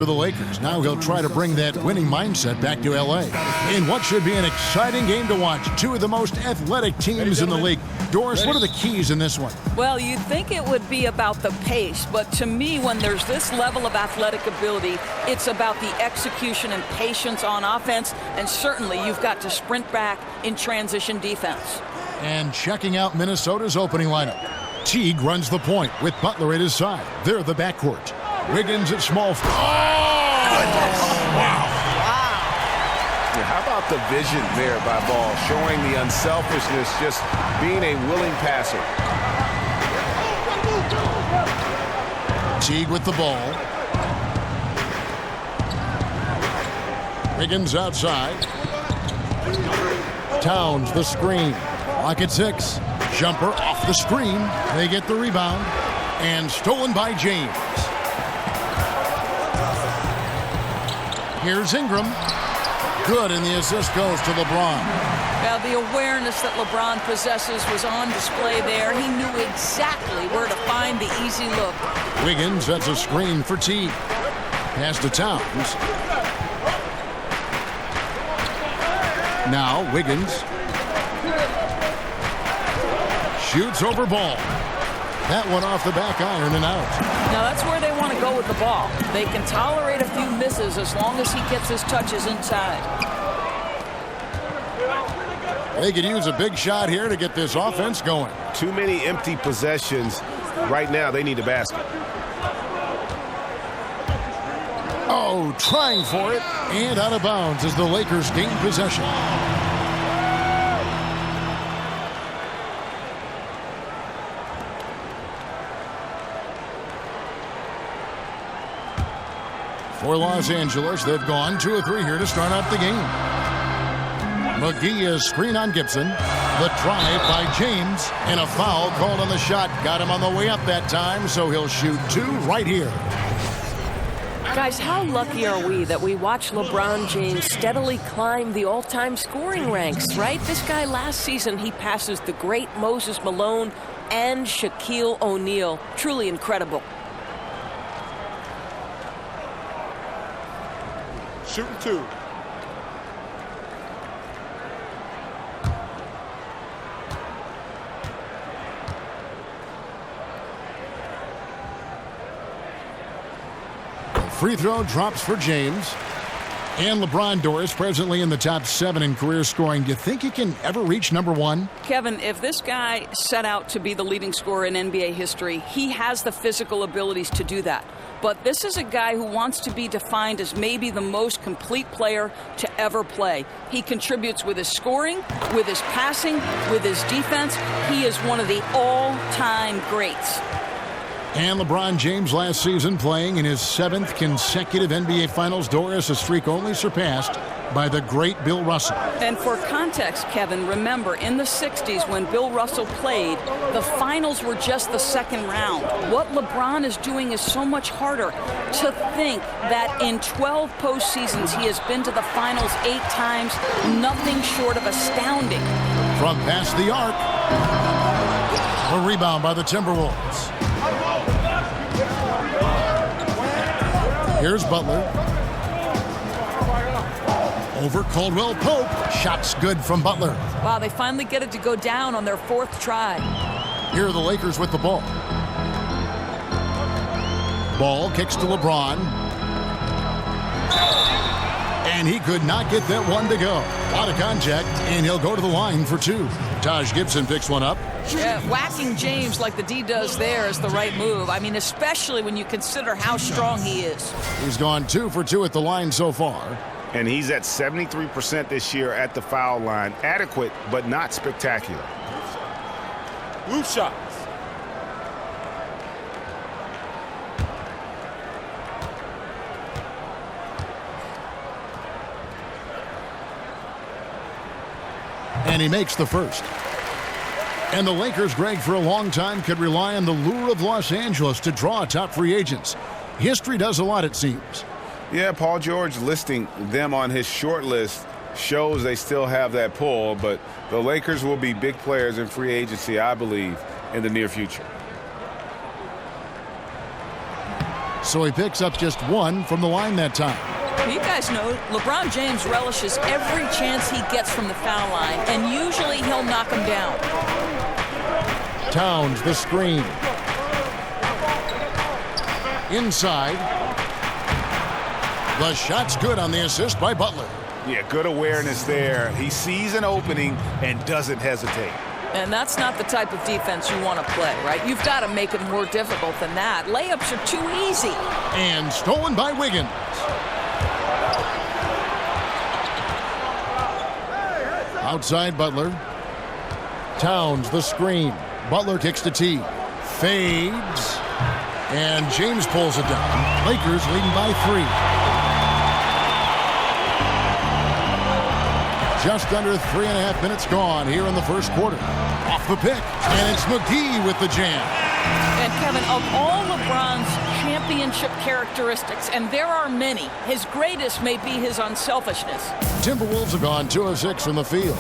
For the Lakers. Now he'll try to bring that winning mindset back to L.A. in what should be an exciting game to watch. Two of the most athletic teams in the league. Doris, what are the keys in this one? Well, you'd think it would be about the pace, but to me, when there's this level of athletic ability, it's about the execution and patience on offense, and certainly you've got to sprint back in transition defense. And checking out Minnesota's opening lineup. Teague runs the point with Butler at his side. They're the backcourt. Wiggins at small. Oh! Wow. Yeah, how about the vision there by Ball, showing the unselfishness, just being a willing passer. Teague with the ball. Wiggins outside. Towns the screen. Clock at 6. Jumper off the screen. They get the rebound. And stolen by James. Here's Ingram. Good, and the assist goes to LeBron. Now, the awareness that LeBron possesses was on display there. He knew exactly where to find the easy look. Wiggins sets a screen for Teague. Pass to Towns. Now Wiggins. Shoots over Ball. That one off the back iron and out. Now that's where they want to go with the ball. They can tolerate a few misses as long as he gets his touches inside. They could use a big shot here to get this offense going. Too many empty possessions. Right now, they need a basket. Oh, trying for it. And out of bounds as the Lakers gain possession. For Los Angeles, they've gone 2 of 3 here to start out the game. McGee is screen on Gibson. The drive by James. And a foul called on the shot. Got him on the way up that time, so he'll shoot 2 right here. Guys, how lucky are we that we watch LeBron James steadily climb the all-time scoring ranks, right? This guy last season, he passes the great Moses Malone and Shaquille O'Neal. Truly incredible. Shooting 2. Free throw drops for James. And LeBron, Doris, presently in the top 7 in career scoring. Do you think he can ever reach number 1? Kevin, if this guy set out to be the leading scorer in NBA history, he has the physical abilities to do that. But this is a guy who wants to be defined as maybe the most complete player to ever play. He contributes with his scoring, with his passing, with his defense. He is one of the all-time greats. And LeBron James last season playing in his 7th consecutive NBA Finals. Doris, a streak only surpassed by the great Bill Russell. And for context, Kevin, remember in the 60s when Bill Russell played, the finals were just the second round. What LeBron is doing is so much harder. To think that in 12 postseasons he has been to the finals 8 times, nothing short of astounding. From past the arc, a rebound by the Timberwolves. Here's Butler. Over Caldwell Pope. Shots good from Butler. Wow, they finally get it to go down on their 4th try. Here are the Lakers with the ball. Ball kicks to LeBron. And he could not get that one to go. Out of contact, and he'll go to the line for 2. Taj Gibson picks one up. Yeah, whacking James like the D does there is the right move. I mean, especially when you consider how strong he is. He's gone 2 for 2 at the line so far. And he's at 73% this year at the foul line. Adequate, but not spectacular. Loose shots. And he makes the first. And the Lakers, Greg, for a long time could rely on the lure of Los Angeles to draw top free agents. History does a lot, it seems. Yeah, Paul George listing them on his short list shows they still have that pull, but the Lakers will be big players in free agency, I believe, in the near future. so he picks up just one from the line that time. You guys know LeBron James relishes every chance he gets from the foul line, and usually he'll knock him down. Towns, the screen. Inside. The shot's good on the assist by Butler. Yeah, good awareness there. He sees an opening and doesn't hesitate. And that's not the type of defense you want to play, right? You've got to make it more difficult than that. Layups are too easy. And stolen by Wiggins. Outside Butler. Towns, the screen. Butler kicks to T. Fades. And James pulls it down. Lakers leading by 3. Just under 3.5 minutes gone here in the first quarter. Off the pick. And it's McGee with the jam. And Kevin, of all LeBron's championship characteristics, and there are many, his greatest may be his unselfishness. Timberwolves have gone 2 of 6 from the field.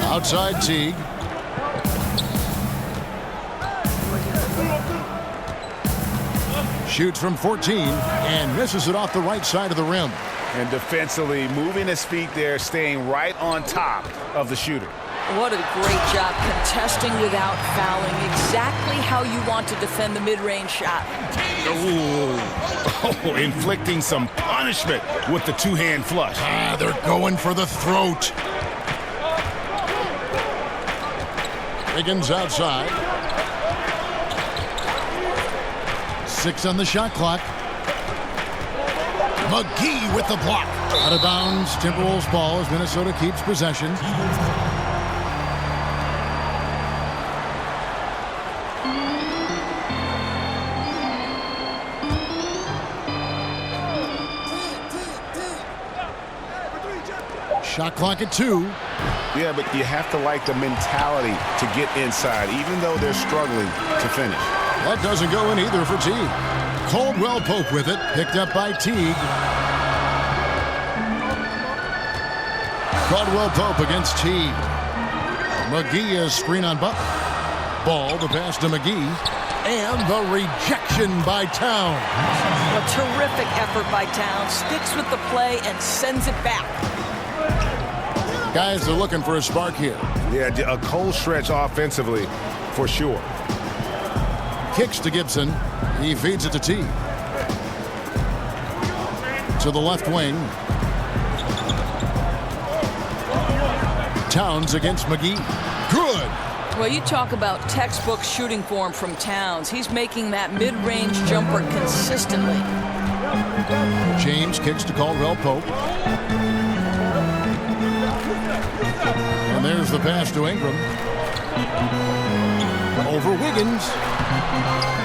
Outside Teague. Shoots from 14 and misses it off the right side of the rim. And defensively, moving his feet there, staying right on top of the shooter. What a great job contesting without fouling. Exactly how you want to defend the mid-range shot. Oh, inflicting some punishment with the two-hand flush. They're going for the throat. Wiggins outside. 6 on the shot clock. McGee with the block. Out of bounds, Timberwolves ball as Minnesota keeps possession. Shot clock at 2. Yeah, but you have to like the mentality to get inside, even though they're struggling to finish. That doesn't go in either for Teague. Caldwell Pope with it, picked up by Teague. Caldwell Pope against Teague. McGee is screen on Butler. Ball, the pass to McGee. And the rejection by Towns. A terrific effort by Towns. Sticks with the play and sends it back. Guys are looking for a spark here. Yeah, a cold stretch offensively for sure. Kicks to Gibson. He feeds it to T. To the left wing. Towns against McGee. Good. Well, you talk about textbook shooting form from Towns. He's making that mid-range jumper consistently. James kicks to Caldwell Pope. And there's the pass to Ingram. Over Wiggins.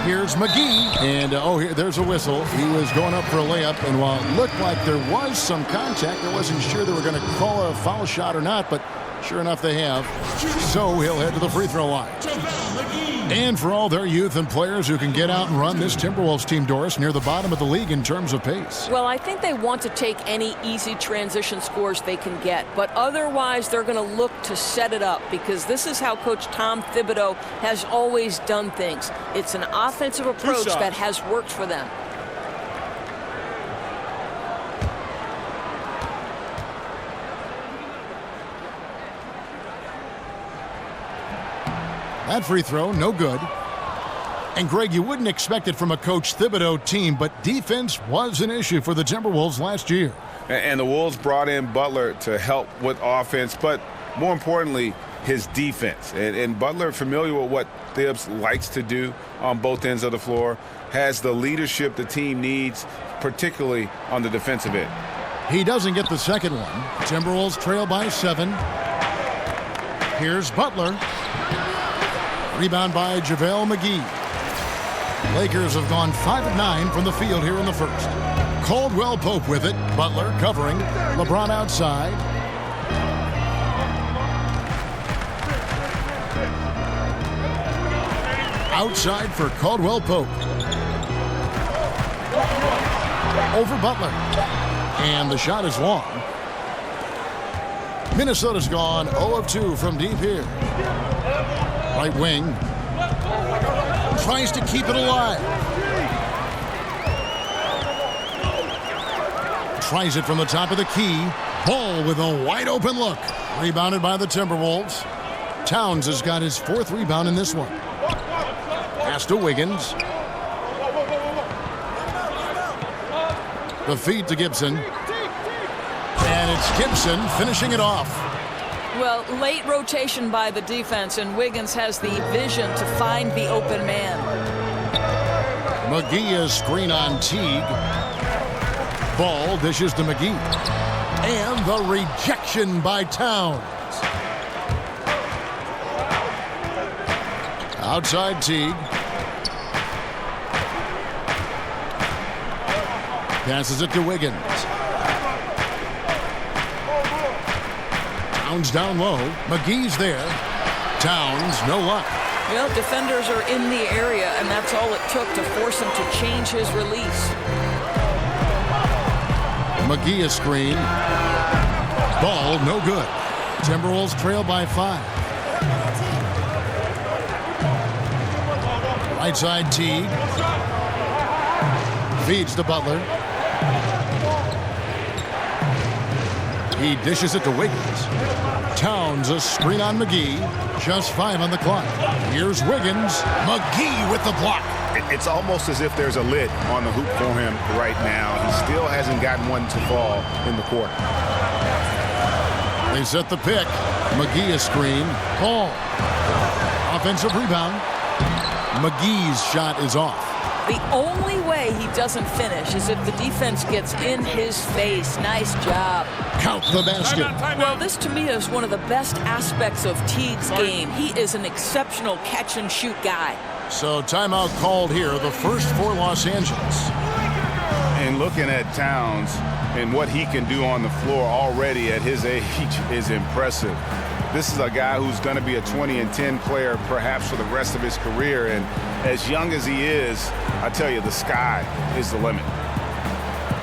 Here's McGee. And, there's a whistle. He was going up for a layup. And while it looked like there was some contact, I wasn't sure they were going to call a foul shot or not. But sure enough, they have. So he'll head to the free throw line. And for all their youth and players who can get out and run, this Timberwolves team, Doris, near the bottom of the league in terms of pace. Well, I think they want to take any easy transition scores they can get, but otherwise they're going to look to set it up because this is how Coach Tom Thibodeau has always done things. It's an offensive approach that has worked for them. That free throw, no good. And, Greg, you wouldn't expect it from a Coach Thibodeau team, but defense was an issue for the Timberwolves last year. And the Wolves brought in Butler to help with offense, but more importantly, his defense. And Butler, familiar with what Thibs likes to do on both ends of the floor, has the leadership the team needs, particularly on the defensive end. He doesn't get the second one. Timberwolves trail by 7. Here's Butler. Rebound by JaVale McGee. Lakers have gone 5 of 9 from the field here in the first. Caldwell Pope with it. Butler covering. LeBron outside. Outside for Caldwell Pope. Over Butler. And the shot is long. Minnesota's gone 0 of 2 from deep here. Right wing. tries to keep it alive. Tries it from the top of the key. Ball with a wide open look. Rebounded by the Timberwolves. Towns has got his 4th rebound in this one. Pass to Wiggins. The feed to Gibson. And it's Gibson finishing it off. Well, late rotation by the defense, and Wiggins has the vision to find the open man. McGee is screen on Teague. Ball dishes to McGee. And the rejection by Towns. Outside Teague. Passes it to Wiggins. Towns down low. McGee's there. Towns, no luck. Well, defenders are in the area, and that's all it took to force him to change his release. McGee is screen. Ball, no good. Timberwolves trail by 5. Right side Teague. Feeds to Butler. He dishes it to Wiggins. Towns a screen on McGee. Just 5 on the clock. Here's Wiggins. McGee with the block. It's almost as if there's a lid on the hoop for him right now. He still hasn't gotten one to fall in the court. They set the pick. McGee is screen. Ball. Offensive rebound. McGee's shot is off. The only way he doesn't finish is if the defense gets in his face. Nice job. Count the basket. Well, this to me is one of the best aspects of Teague's game. He is an exceptional catch-and-shoot guy. So timeout called here, the first for Los Angeles. And looking at Towns and what he can do on the floor already at his age is impressive. This is a guy who's going to be a 20-10 player perhaps for the rest of his career. And as young as he is, I tell you, the sky is the limit.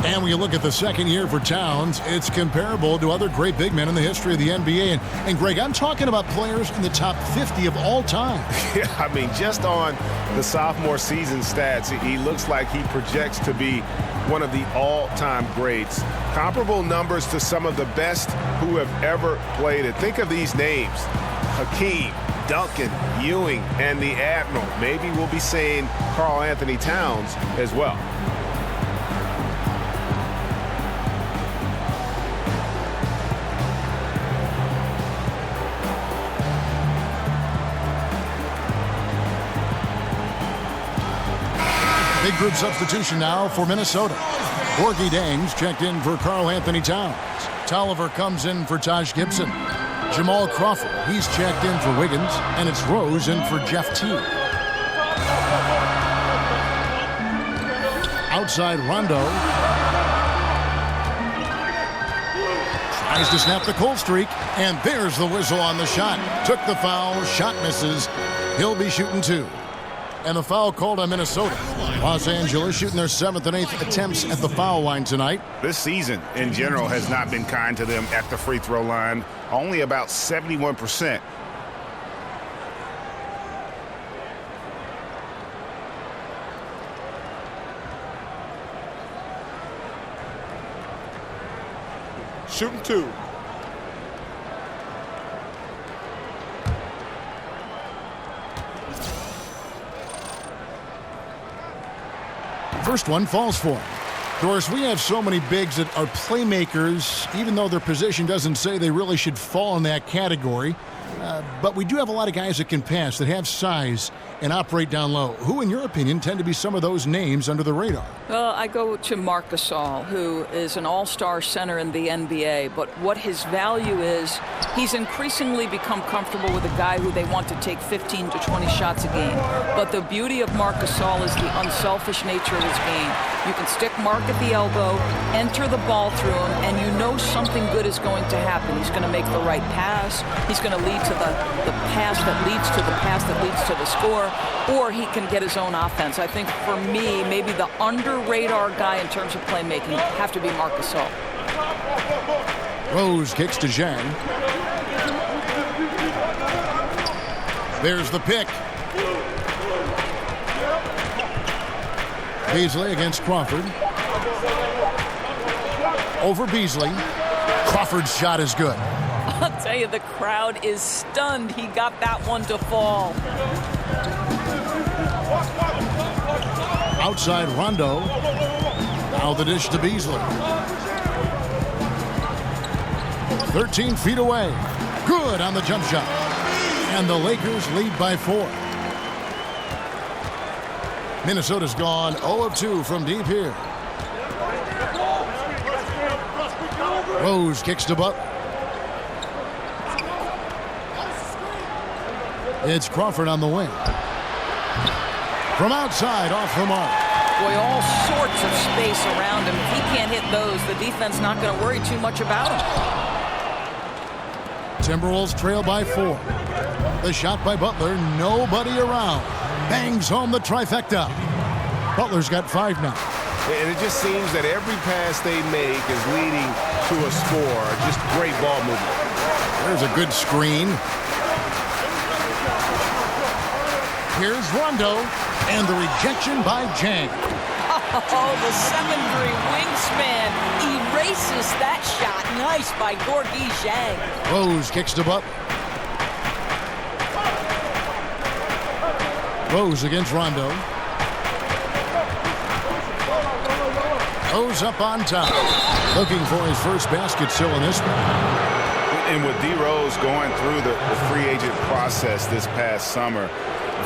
And when you look at the second year for Towns, it's comparable to other great big men in the history of the NBA. And Greg, I'm talking about players in the top 50 of all time. Yeah, I mean, just on the sophomore season stats, he looks like he projects to be one of the all-time greats. Comparable numbers to some of the best who have ever played it. Think of these names: Hakeem, Duncan, Ewing, and the Admiral. Maybe we'll be saying Karl Anthony Towns as well. Big group substitution now for Minnesota. Gorgie Dames checked in for Karl Anthony Towns. Tolliver comes in for Taj Gibson. Jamal Crawford, he's checked in for Wiggins. And it's Rose in for Jeff Teague. Outside Rondo. Tries to snap the cold streak. And there's the whistle on the shot. Took the foul, shot misses. He'll be shooting 2. And the foul called on Minnesota. Los Angeles shooting their 7th and 8th attempts at the foul line tonight. This season, in general, has not been kind to them at the free throw line. Only about 71%. Shooting 2. First one falls for him. Doris, we have so many bigs that are playmakers, even though their position doesn't say they really should fall in that category. But we do have a lot of guys that can pass, that have size and operate down low. Who, in your opinion, tend to be some of those names under the radar? Well, I go to Marc Gasol, who is an all-star center in the NBA. But what his value is, he's increasingly become comfortable with a guy who they want to take 15 to 20 shots a game. But the beauty of Marc Gasol is the unselfish nature of his game. You can stick Marc at the elbow, enter the ball through him, and you know something good is going to happen. He's going to make the right pass. He's going to lead to the pass that leads to the pass that leads to the score, or he can get his own offense. I think for me, maybe the under-radar guy in terms of playmaking have to be Marc Gasol. Rose kicks to Zhang. There's the pick. Beasley against Crawford. Over Beasley. Crawford's shot is good. I'll tell you, the crowd is stunned he got that one to fall. Outside Rondo. Now the dish to Beasley. 13 feet away. Good on the jump shot. And the Lakers lead by 4. Minnesota's gone 0 of 2 from deep here. Rose kicks to Butler. It's Crawford on the wing. From outside, off the mark. Boy, all sorts of space around him. If he can't hit those, the defense not going to worry too much about him. Timberwolves trail by 4. The shot by Butler, nobody around. Bangs home the trifecta. Butler's got 5 now. And it just seems that every pass they make is leading to a score. Just great ball movement. There's a good screen. Here's Rondo, and the rejection by Jang. Oh, the 7'3" wingspan erases that shot. Nice by Gorgie Zhang. Rose kicks to Butler. Rose against Rondo. Rose up on top. Looking for his first basket still in this one. And with D. Rose going through the free agent process this past summer,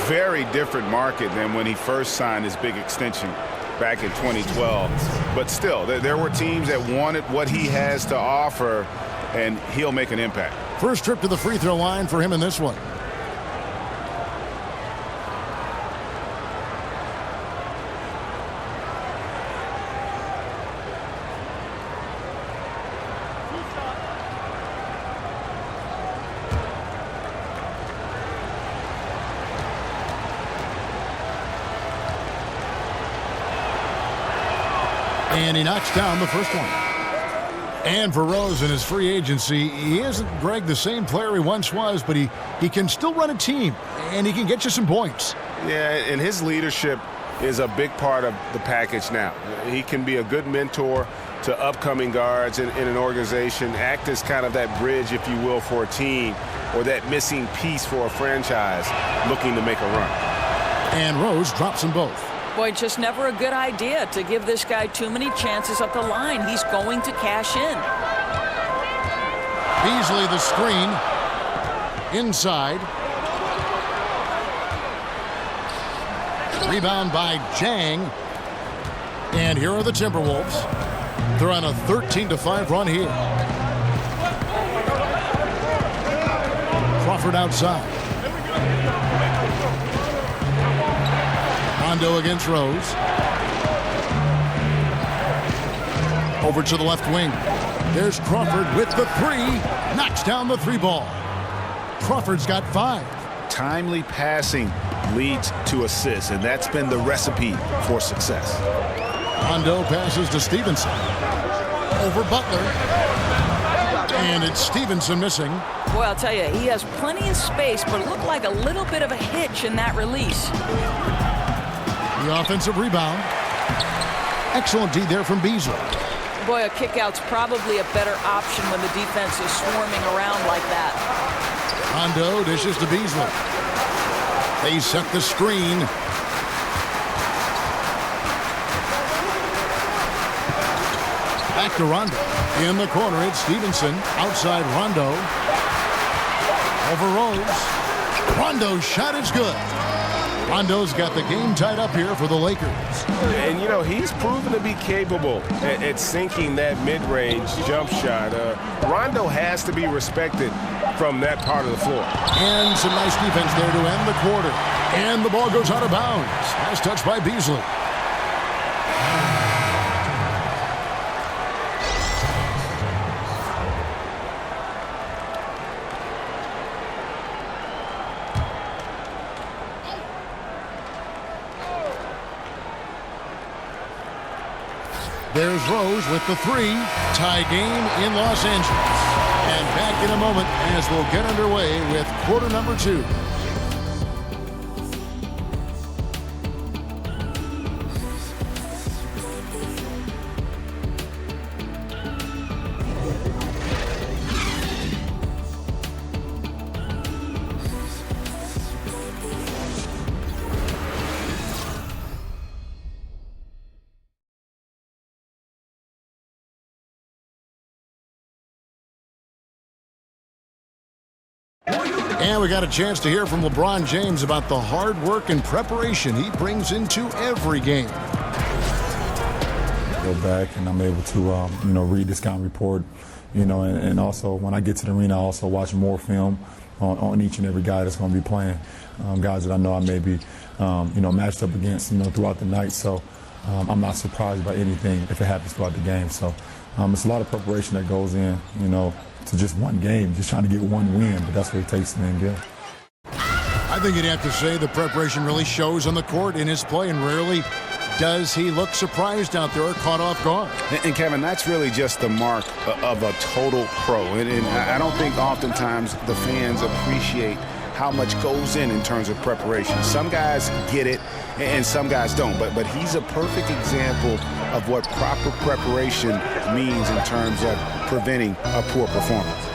very different market than when he first signed his big extension back in 2012. But still, there were teams that wanted what he has to offer, and he'll make an impact. First trip to the free throw line for him in this one. And he knocks down the first one. And for Rose in his free agency, he isn't, Greg, the same player he once was, but he can still run a team, and he can get you some points. Yeah, and his leadership is a big part of the package now. He can be a good mentor to upcoming guards in an organization, act as kind of that bridge, if you will, for a team, or that missing piece for a franchise looking to make a run. And Rose drops them both. Boy, just never a good idea to give this guy too many chances at the line. He's going to cash in. Beasley the screen. Inside. Rebound by Jang. And here are the Timberwolves. They're on a 13-5 run here. Crawford outside. Rondo against Rose. Over to the left wing. There's Crawford with the 3. Knocks down the 3 ball. Crawford's got 5. Timely passing leads to assists, and that's been the recipe for success. Rondo passes to Stevenson. Over Butler. And it's Stevenson missing. Boy, I'll tell you, he has plenty of space, but it looked like a little bit of a hitch in that release. The offensive rebound. Excellent D there from Beasley. Boy, a kickout's probably a better option when the defense is swarming around like that. Rondo dishes to Beasley. They set the screen. Back to Rondo. In the corner, it's Stevenson. Outside Rondo. Over Rose. Rondo's shot is good. Rondo's got the game tied up here for the Lakers. And, you know, he's proven to be capable at sinking that mid-range jump shot. Rondo has to be respected from that part of the floor. And some nice defense there to end the quarter. And the ball goes out of bounds. Last touch by Beasley. There's Rose with the 3. Tie game in Los Angeles. And back in a moment as we'll get underway with quarter number 2. And we got a chance to hear from LeBron James about the hard work and preparation he brings into every game. Go back and I'm able to, read the scouting report, and also when I get to the arena, I also watch more film on each and every guy that's going to be playing, guys that I know I may be, matched up against, throughout the night. So I'm not surprised by anything if it happens throughout the game. So it's a lot of preparation that goes in, to just one game, just trying to get one win, but that's what it takes to win good. I think you'd have to say the preparation really shows on the court in his play, and rarely does he look surprised out there or caught off guard. And Kevin, that's really just the mark of a total pro. And I don't think oftentimes the fans appreciate how much goes in terms of preparation. Some guys get it and some guys don't. But he's a perfect example of what proper preparation means in terms of preventing a poor performance.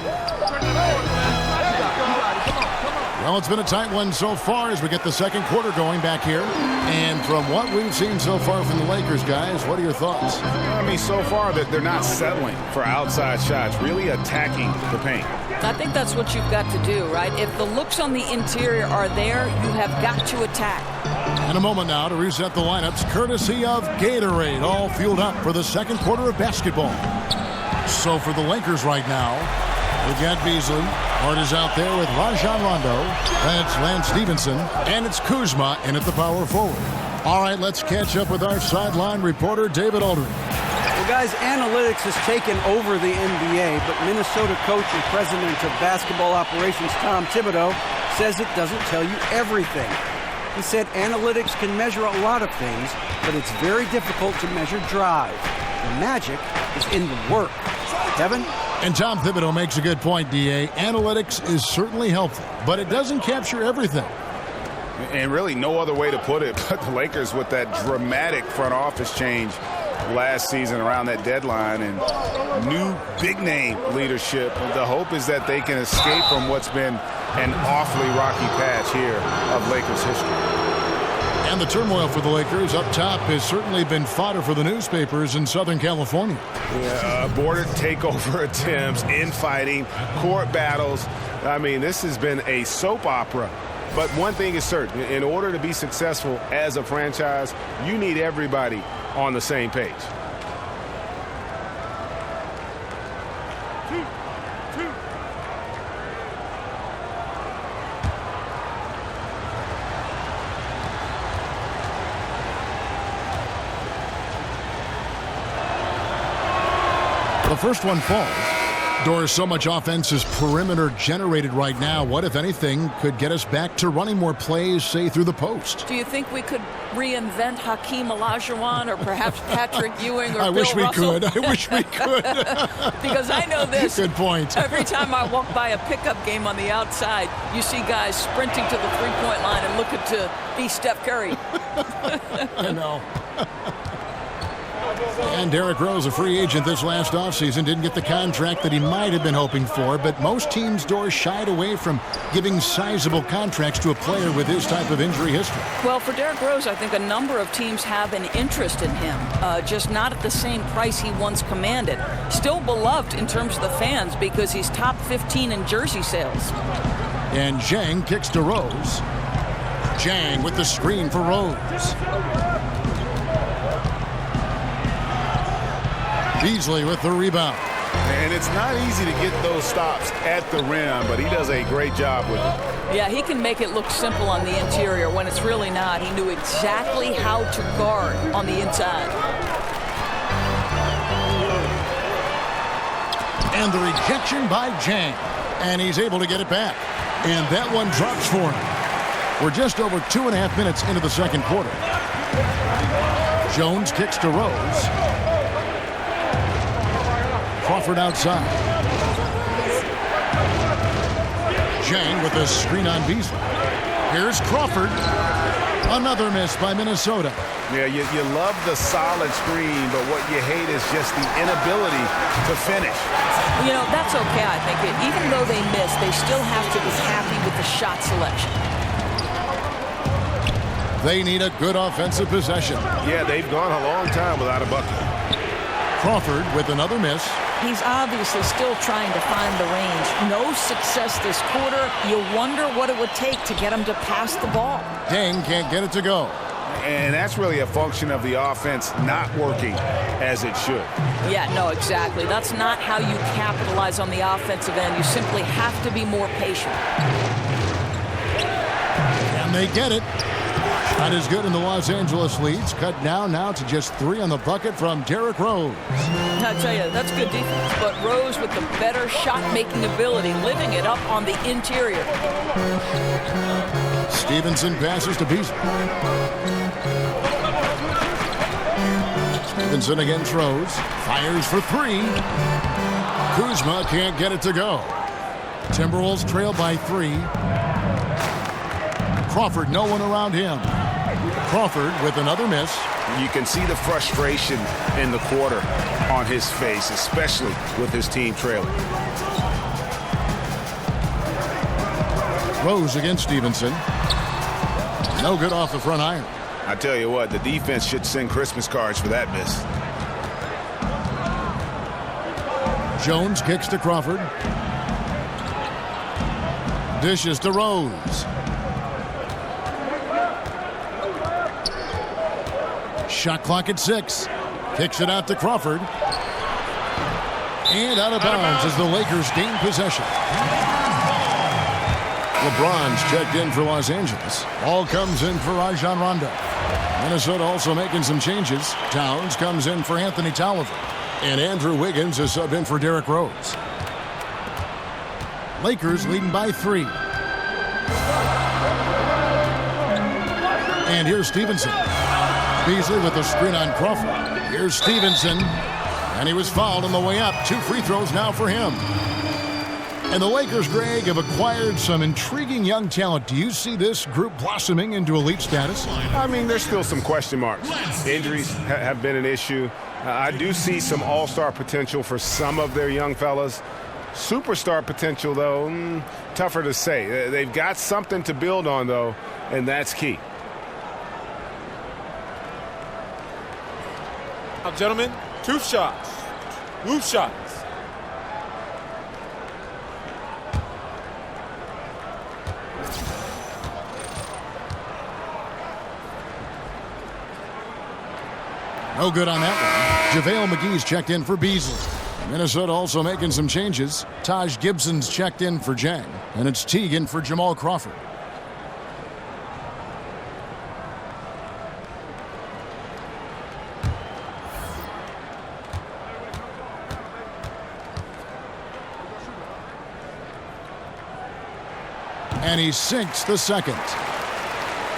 Well, it's been a tight one so far as we get the second quarter going back here. And from what we've seen so far from the Lakers, guys, what are your thoughts? I mean, so far that they're not settling for outside shots, really attacking the paint. I think that's what you've got to do, right? If the looks on the interior are there, you have got to attack. In a moment now to reset the lineups, courtesy of Gatorade, all fueled up for the second quarter of basketball. So for the Lakers right now, we've got Beasley. Hart is out there with Rajon Rondo. That's Lance Stevenson. And it's Kuzma in at the power forward. All right, let's catch up with our sideline reporter, David Aldridge. Well, guys, analytics has taken over the NBA, but Minnesota coach and president of basketball operations, Tom Thibodeau, says it doesn't tell you everything. He said analytics can measure a lot of things, but it's very difficult to measure drive. The magic is in the work. Kevin? And Tom Thibodeau makes a good point, D.A. Analytics is certainly helpful, but it doesn't capture everything. And really no other way to put it but the Lakers with that dramatic front office change last season around that deadline and new big-name leadership. The hope is that they can escape from what's been an awfully rocky patch here of Lakers history. And the turmoil for the Lakers up top has certainly been fodder for the newspapers in Southern California. Border takeover attempts, infighting, court battles. I mean, this has been a soap opera. But one thing is certain. In order to be successful as a franchise, you need everybody on the same page. The first one falls. Doris, so much offense is perimeter generated right now. What, if anything, could get us back to running more plays, say, through the post? Do you think we could reinvent Hakeem Olajuwon or perhaps Patrick Ewing or Bill wish we Russell? could. I wish we could. Because I know this. Good point. Every time I walk by a pickup game on the outside, you see guys sprinting to the three-point line and looking to be Steph Curry. I know. And Derrick Rose, a free agent this last offseason, didn't get the contract that he might have been hoping for, but most teams' doors shied away from giving sizable contracts to a player with his type of injury history. Well, for Derrick Rose, I think a number of teams have an interest in him, just not at the same price he once commanded. Still beloved in terms of the fans because he's top 15 in jersey sales. And Zhang kicks to Rose. Zhang with the screen for Rose. Beasley with the rebound. And it's not easy to get those stops at the rim, but he does a great job with it. Yeah, he can make it look simple on the interior when it's really not. He knew exactly how to guard on the inside. And the rejection by Zhang. And he's able to get it back. And that one drops for him. We're just over 2.5 minutes into the second quarter. Jones kicks to Rose. Crawford outside. Zhang with a screen on Beasley. Here's Crawford. Another miss by Minnesota. Yeah, you love the solid screen, but what you hate is just the inability to finish. You know, that's okay, I think. Even though they miss, they still have to be happy with the shot selection. They need a good offensive possession. Yeah, they've gone a long time without a bucket. Crawford with another miss. He's obviously still trying to find the range. No success this quarter. You wonder what it would take to get him to pass the ball. Deng can't get it to go. And that's really a function of the offense not working as it should. Yeah, no, exactly. That's not how you capitalize on the offensive end. You simply have to be more patient. And they get it. Not as good in the Los Angeles leads. Cut down now to just 3 on the bucket from Derrick Rose. I tell you, that's good defense. But Rose with the better shot-making ability, living it up on the interior. Stevenson passes to Beasley. Stevenson against Rose. Fires for 3. Kuzma can't get it to go. Timberwolves trail by 3. Crawford, no one around him. Crawford with another miss. You can see the frustration in the quarter on his face, especially with his team trailing. Rose against Stevenson. No good off the front iron. I tell you what, the defense should send Christmas cards for that miss. Jones kicks to Crawford. Dishes to Rose. Shot clock at 6. Kicks it out to Crawford. And out of bounds as the Lakers gain possession. LeBron's checked in for Los Angeles. Ball comes in for Rajon Rondo. Minnesota also making some changes. Towns comes in for Anthony Tolliver. And Andrew Wiggins is subbed in for Derrick Rose. Lakers leading by 3. And here's Stevenson. Beasley with the screen on Crawford. Here's Stevenson. And he was fouled on the way up. 2 free throws now for him. And the Lakers, Greg, have acquired some intriguing young talent. Do you see this group blossoming into elite status? I mean, there's still some question marks. Injuries have been an issue. I do see some all-star potential for some of their young fellas. Superstar potential, though, tougher to say. They've got something to build on, though, and that's key. Now, gentlemen, 2 shots. Loose shots. No good on that one. JaVale McGee's checked in for Beasley. Minnesota also making some changes. Taj Gibson's checked in for Jang. And it's Teague for Jamal Crawford. And he sinks the second.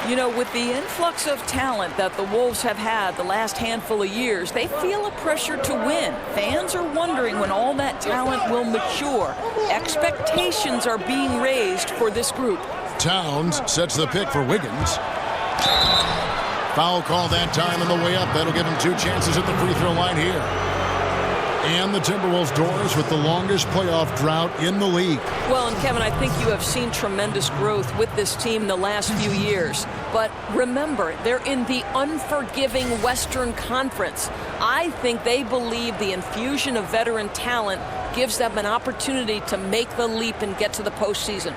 You know, with the influx of talent that the Wolves have had the last handful of years, they feel a pressure to win. Fans are wondering when all that talent will mature. Expectations are being raised for this group. Towns sets the pick for Wiggins. Foul call that time on the way up. That'll give him 2 chances at the free throw line here. And the Timberwolves doors with the longest playoff drought in the league. Well, and Kevin, I think you have seen tremendous growth with this team the last few years. But remember, they're in the unforgiving Western Conference. I think they believe the infusion of veteran talent gives them an opportunity to make the leap and get to the postseason.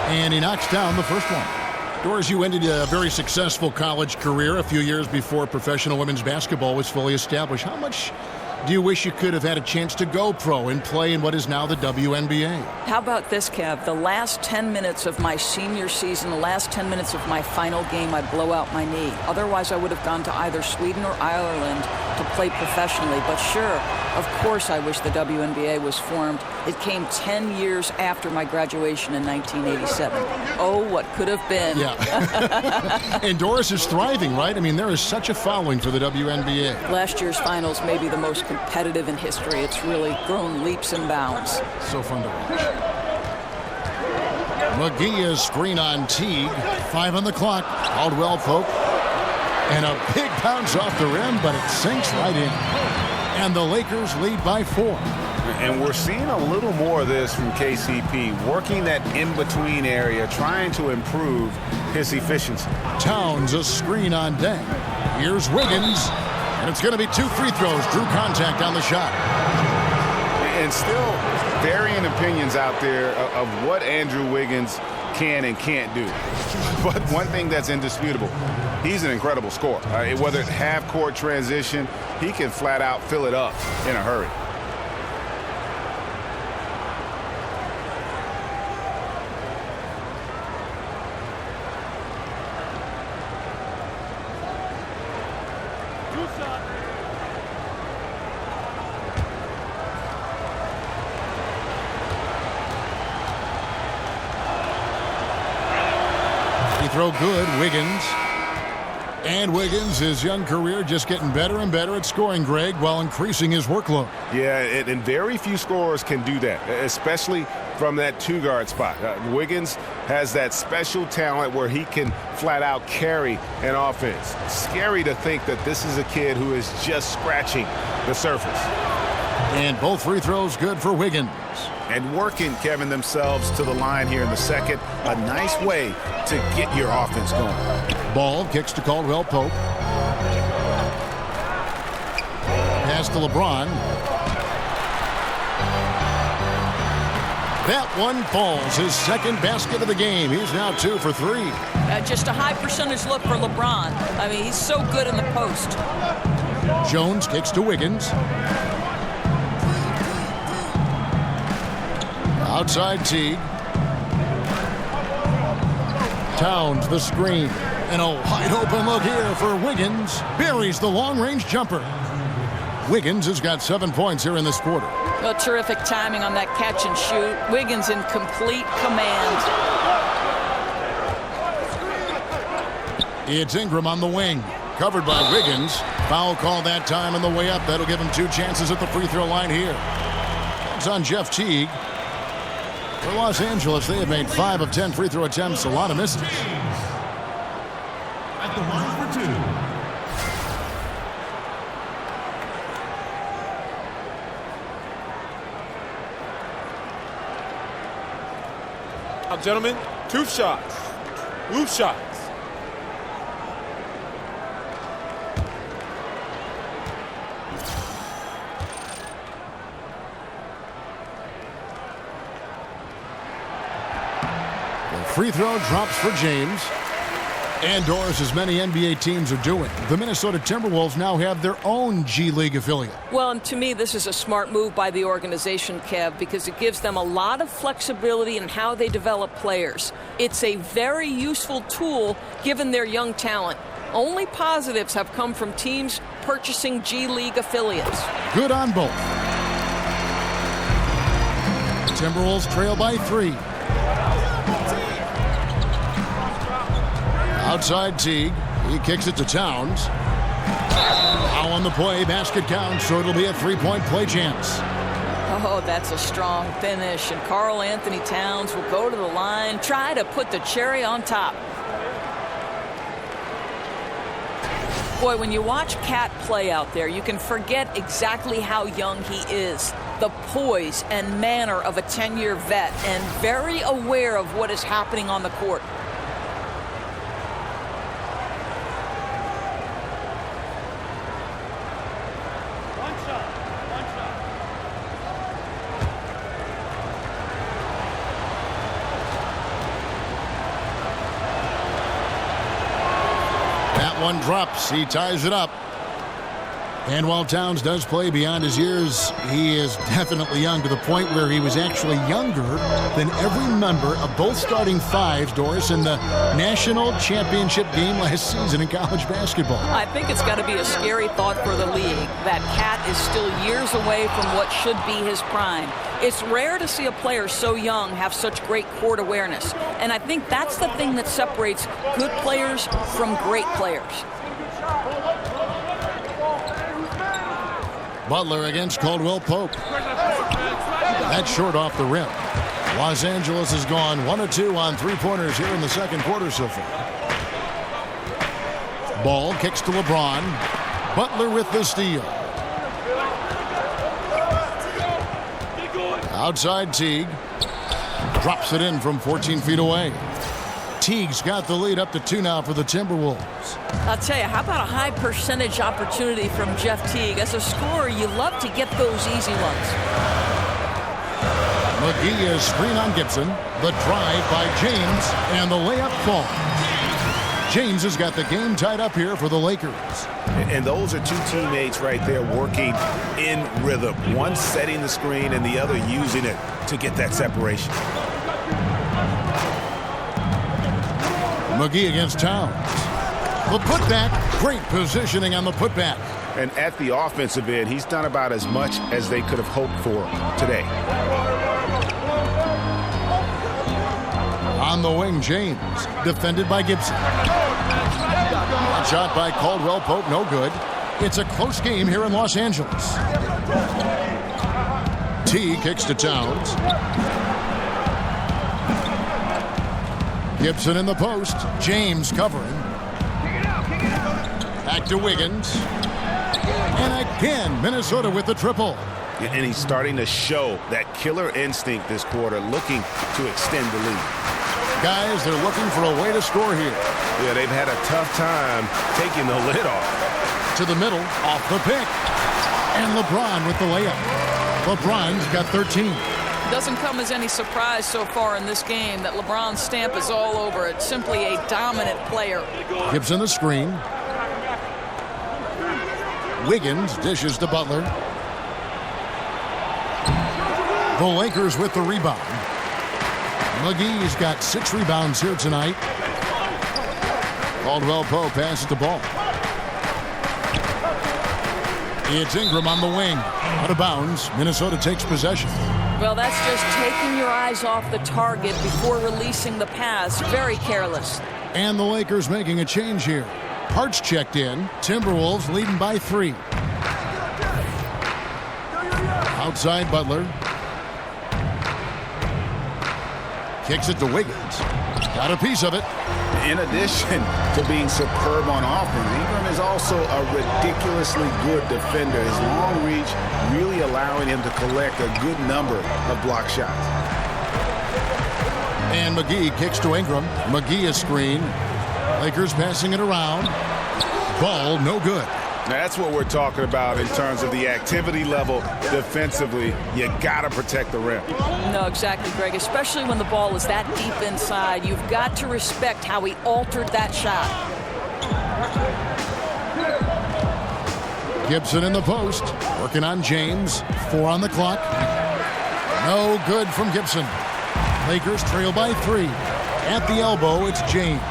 And he knocks down the first one. Doris, you ended a very successful college career a few years before professional women's basketball was fully established. How much do you wish you could have had a chance to go pro and play in what is now the WNBA? How about this, Kev? The last 10 minutes of my senior season, the last 10 minutes of my final game, I'd blow out my knee. Otherwise, I would have gone to either Sweden or Ireland to play professionally. But sure, of course I wish the WNBA was formed. It came 10 years after my graduation in 1987. Oh, what could have been. Yeah. And Doris is thriving, right? I mean, there is such a following for the WNBA. Last year's finals may be the most competitive in history. It's really grown leaps and bounds. So fun to watch. McGee is screen on Teague. 5 on the clock. Caldwell Pope. And a big bounce off the rim, but it sinks right in. And the Lakers lead by 4. And we're seeing a little more of this from KCP, working that in-between area, trying to improve his efficiency. Towns a screen on Deng. Here's Wiggins, and it's going to be 2 free throws. Drew contact on the shot. And still varying opinions out there of what Andrew Wiggins can and can't do. But one thing that's indisputable, he's an incredible scorer. Whether it's half-court transition, he can flat out fill it up in a hurry. Throw good, Wiggins. And Wiggins, his young career just getting better and better at scoring, Greg, while increasing his workload. Yeah, and very few scorers can do that, especially from that 2-guard spot. Wiggins has that special talent where he can flat out carry an offense. Scary to think that this is a kid who is just scratching the surface. And both free throws good for Wiggins. And working, Kevin, themselves to the line here in the second. A nice way to get your offense going. Ball kicks to Caldwell Pope. Pass to LeBron. That one falls. His second basket of the game. He's now 2 for 3. Just a high percentage look for LeBron. I mean, he's so good in the post. Jones kicks to Wiggins. Outside Teague. Towns the screen. And a wide open look here for Wiggins. Buries the long-range jumper. Wiggins has got 7 points here in this quarter. Oh, terrific timing on that catch and shoot. Wiggins in complete command. It's Ingram on the wing. Covered by Wiggins. Foul call that time on the way up. That'll give him 2 chances at the free throw line here. It's on Jeff Teague. For Los Angeles, they have made 5 of 10 free throw attempts. A lot of misses. At the line for 2. Now, gentlemen, 2 shots. Loose shots. Free throw drops for James. And Doris, as many NBA teams are doing, the Minnesota Timberwolves now have their own G League affiliate. Well, and to me, this is a smart move by the organization, Kev, because it gives them a lot of flexibility in how they develop players. It's a very useful tool given their young talent. Only positives have come from teams purchasing G League affiliates. Good on both. The Timberwolves trail by 3. Outside Teague. He kicks it to Towns. Now on the play, basket counts, so it'll be a 3-point play chance. Oh, that's a strong finish. And Karl Anthony Towns will go to the line, try to put the cherry on top. Boy, when you watch Cat play out there, you can forget exactly how young he is. The poise and manner of a 10-year vet, and very aware of what is happening on the court. One drops. He ties it up. And while Towns does play beyond his years, he is definitely young to the point where he was actually younger than every member of both starting 5s, Doris, in the national championship game last season in college basketball. I think it's got to be a scary thought for the league that Cat is still years away from what should be his prime. It's rare to see a player so young have such great court awareness. And I think that's the thing that separates good players from great players. Butler against Caldwell Pope. That's short off the rim. Los Angeles has gone 1 of 2 on 3-pointers here in the second quarter so far. Ball kicks to LeBron. Butler with the steal. Outside Teague. Drops it in from 14 feet away. Teague's got the lead up to 2 now for the Timberwolves. I'll tell you, how about a high percentage opportunity from Jeff Teague? As a scorer, you love to get those easy ones. McGee is screen on Gibson. The drive by James, and the layup falls. James has got the game tied up here for the Lakers. And those are two teammates right there working in rhythm. One setting the screen and the other using it to get that separation. McGee against Towns. The putback. Great positioning on the putback. And at the offensive end, he's done about as much as they could have hoped for today. On the wing, James. Defended by Gibson. That shot by Caldwell Pope, no good. It's a close game here in Los Angeles. T kicks to Towns. Gibson in the post. James covering. Back to Wiggins. And again, Minnesota with the triple. And he's starting to show that killer instinct this quarter, looking to extend the lead. Guys, they're looking for a way to score here. Yeah, they've had a tough time taking the lid off. To the middle, off the pick. And LeBron with the layup. LeBron's got 13. Doesn't come as any surprise so far in this game that LeBron's stamp is all over it. Simply a dominant player. Gibson the screen. Wiggins dishes to Butler. The Lakers with the rebound. McGee's got 6 rebounds here tonight. Caldwell Pope passes the ball. It's Ingram on the wing. Out of bounds. Minnesota takes possession. Well, that's just taking your eyes off the target before releasing the pass. Very careless. And the Lakers making a change here. Hart's checked in. Timberwolves leading by 3. Outside Butler. Kicks it to Wiggins. Got a piece of it. In addition to being superb on offense, Ingram is also a ridiculously good defender. His long reach really allowing him to collect a good number of block shots. And McGee kicks to Ingram. McGee is screen. Lakers passing it around. Ball no good. That's what we're talking about in terms of the activity level defensively. You got to protect the rim. No, exactly, Greg. Especially when the ball is that deep inside. You've got to respect how he altered that shot. Gibson in the post. Working on James. 4 on the clock. No good from Gibson. Lakers trail by 3. At the elbow, it's James.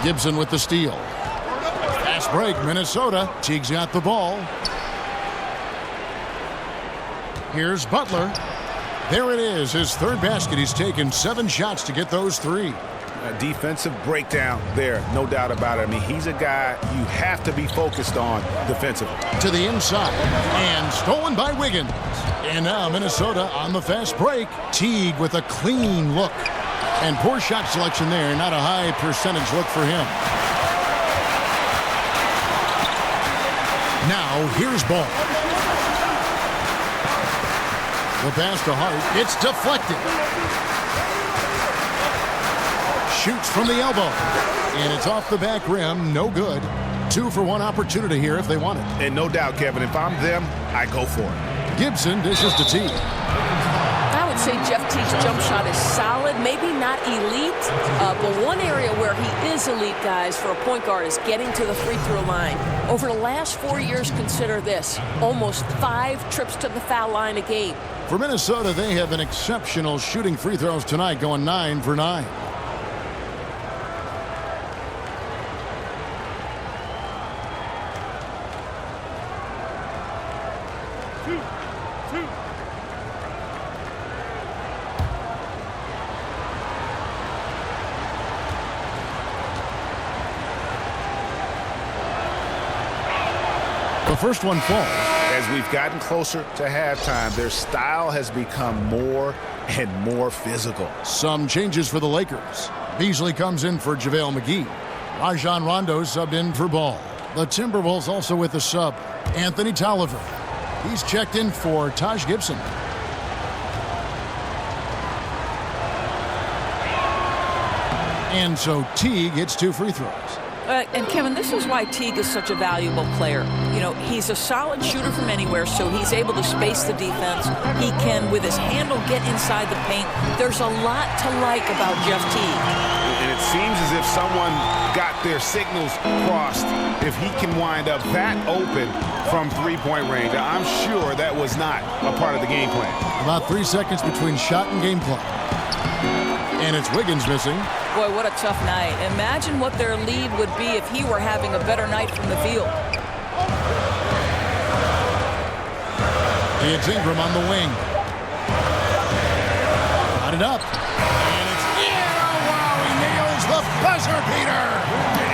Gibson with the steal. Fast break, Minnesota. Teague's got the ball. Here's Butler. There it is, his 3rd basket. He's taken 7 shots to get those 3. A defensive breakdown there, no doubt about it. I mean, he's a guy you have to be focused on defensively. To the inside, and stolen by Wiggins. And now Minnesota on the fast break. Teague with a clean look. And poor shot selection there, not a high percentage look for him. Now, here's Ball. The pass to Hart. It's deflected. Shoots from the elbow. And it's off the back rim. No good. 2 for 1 opportunity here if they want it. And no doubt, Kevin, if I'm them, I go for it. Gibson dishes to Teague. I would say Jeff Teague's jump shot is solid, maybe not elite, but one area where he is elite, guys, for a point guard is getting to the free throw line. Over the last 4 years, consider this, almost 5 trips to the foul line a game. For Minnesota, they have an exceptional shooting free throws tonight, going 9 for 9. The first one falls. As we've gotten closer to halftime, their style has become more and more physical. Some changes for the Lakers. Beasley comes in for JaVale McGee. Rajon Rondo subbed in for Ball. The Timberwolves also with the sub, Anthony Tolliver. He's checked in for Taj Gibson. And so Teague hits 2 free throws. And Kevin, this is why Teague is such a valuable player. You know, he's a solid shooter from anywhere, so he's able to space the defense. He can, with his handle, get inside the paint. There's a lot to like about Jeff Teague. And it seems as if someone got their signals crossed if he can wind up that open from three-point range. I'm sure that was not a part of the game plan. About 3 seconds between shot and game clock. And it's Wiggins missing. Boy, what a tough night. Imagine what their lead would be if he were having a better night from the field. It's Ingram on the wing. Got it up. And it's in. Oh, wow, he nails the buzzer beater.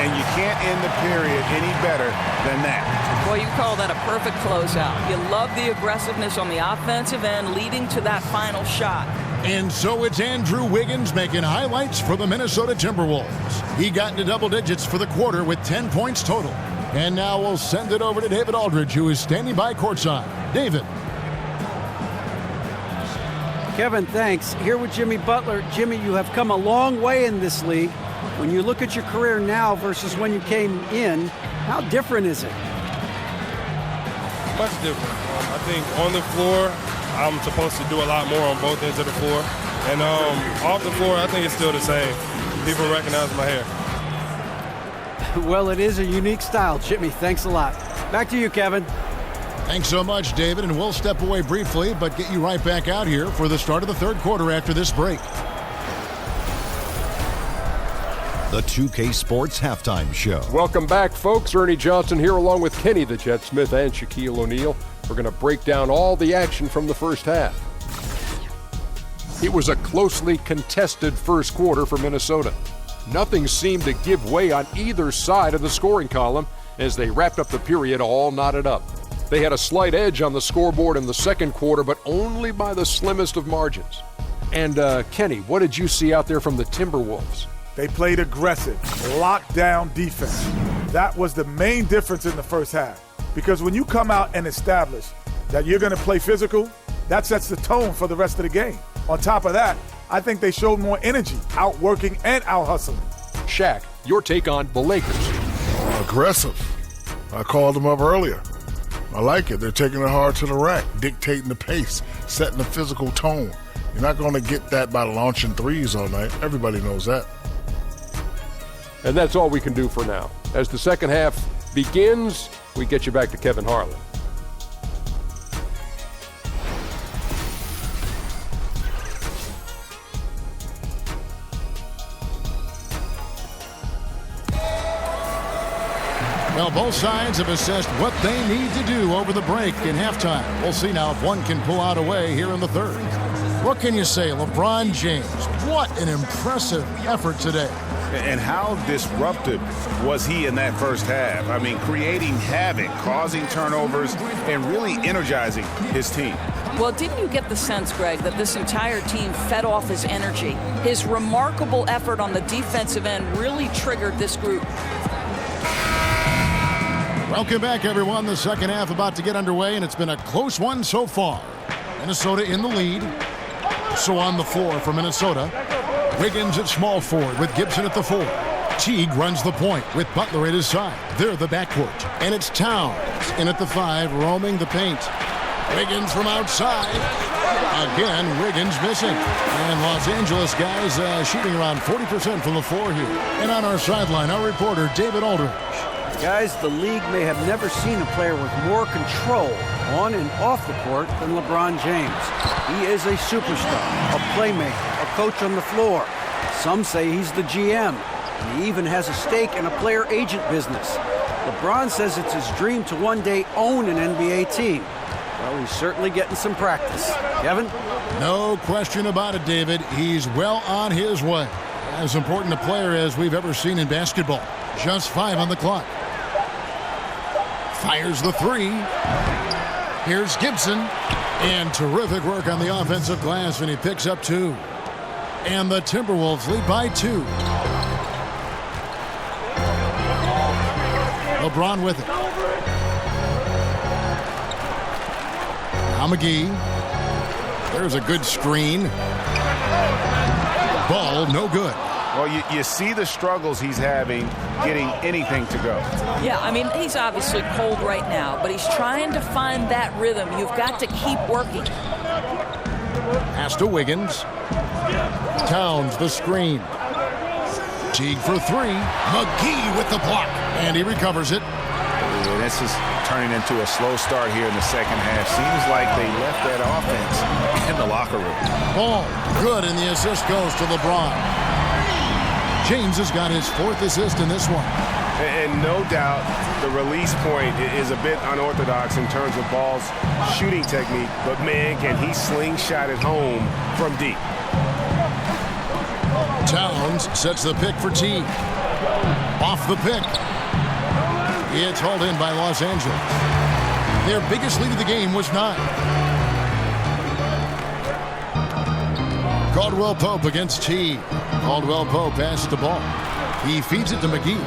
And you can't end the period any better than that. Boy, you call that a perfect closeout. You love the aggressiveness on the offensive end leading to that final shot. And so it's Andrew Wiggins making highlights for the Minnesota Timberwolves. He got into double digits for the quarter with 10 points total. And now we'll send it over to David Aldridge, who is standing by courtside. David. Kevin, thanks. Here with Jimmy Butler. Jimmy, you have come a long way in this league. When you look at your career now versus when you came in, how different is it? Much different. I think on the floor, I'm supposed to do a lot more on both ends of the floor. And off the floor, I think it's still the same. People recognize my hair. Well, it is a unique style, Jimmy. Thanks a lot. Back to you, Kevin. Thanks so much, David. And we'll step away briefly, but get you right back out here for the start of the third quarter after this break. The 2K Sports Halftime Show. Welcome back, folks. Ernie Johnson here along with Kenny the Jet Smith and Shaquille O'Neal. We're going to break down all the action from the first half. It was a closely contested first quarter for Minnesota. Nothing seemed to give way on either side of the scoring column as they wrapped up the period all knotted up. They had a slight edge on the scoreboard in the second quarter, but only by the slimmest of margins. And Kenny, what did you see out there from the Timberwolves? They played aggressive, lockdown defense. That was the main difference in the first half. Because when you come out and establish that you're going to play physical, that sets the tone for the rest of the game. On top of that, I think they showed more energy, outworking and out-hustling. Shaq, your take on the Lakers. Aggressive. I called them up earlier. I like it. They're taking it hard to the rack, dictating the pace, setting the physical tone. You're not going to get that by launching threes all night. Everybody knows that. And that's all we can do for now. As the second half begins, we get you back to Kevin Harlan. Well, both sides have assessed what they need to do over the break in halftime. We'll see now if one can pull out a way here in the third. What can you say, LeBron James? What an impressive effort today. And how disruptive was he in that first half? I mean, creating havoc, causing turnovers, and really energizing his team. Well, didn't you get the sense, Greg, that this entire team fed off his energy? His remarkable effort on the defensive end really triggered this group. Welcome back, everyone. The second half about to get underway, and it's been a close one so far. Minnesota in the lead. So on the floor for Minnesota, Wiggins at small forward with Gibson at the 4. Teague runs the point with Butler at his side. They're the backcourt. And it's Towns in at the 5, roaming the paint. Wiggins from outside. Again, Wiggins missing. And Los Angeles guys shooting around 40% from the floor here. And on our sideline, our reporter, David Aldridge. Guys, the league may have never seen a player with more control on and off the court than LeBron James. He is a superstar, a playmaker, a coach on the floor. Some say he's the GM, and he even has a stake in a player agent business. LeBron says it's his dream to one day own an NBA team. Well, he's certainly getting some practice. Kevin? No question about it, David. He's well on his way. As important a player as we've ever seen in basketball. Just 5 on the clock. Fires the 3. Here's Gibson. And terrific work on the offensive glass, and he picks up 2. And the Timberwolves lead by 2. LeBron with it. Now McGee. There's a good screen. Ball, no good. Well, you see the struggles he's having getting anything to go. Yeah, I mean, he's obviously cold right now, but he's trying to find that rhythm. You've got to keep working. Pass to Wiggins. Towns the screen. Teague for three. McGee with the block. And he recovers it. This is turning into a slow start here in the second half. Seems like they left that offense in the locker room. Ball, good, and the assist goes to LeBron. James has got his 4th assist in this one. And no doubt the release point is a bit unorthodox in terms of Ball's shooting technique, but man, can he slingshot it home from deep. Towns sets the pick for Teague. Off the pick. It's hauled in by Los Angeles. Their biggest lead of the game was 9. Caldwell Pope against Teague. Caldwell Pope passes the ball. He feeds it to McGee.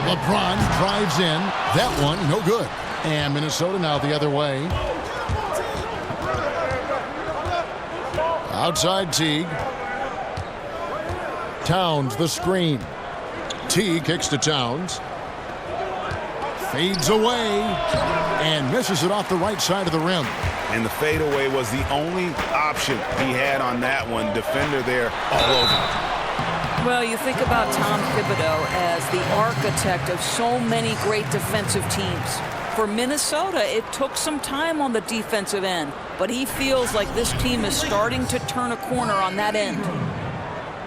LeBron drives in. That one, no good. And Minnesota now the other way. Outside Teague. Towns the screen. Teague kicks to Towns. Fades away. And misses it off the right side of the rim. And the fadeaway was the only option he had on that one. Defender there all over. Well, you think about Tom Thibodeau as the architect of so many great defensive teams. For Minnesota, it took some time on the defensive end, but he feels like this team is starting to turn a corner on that end.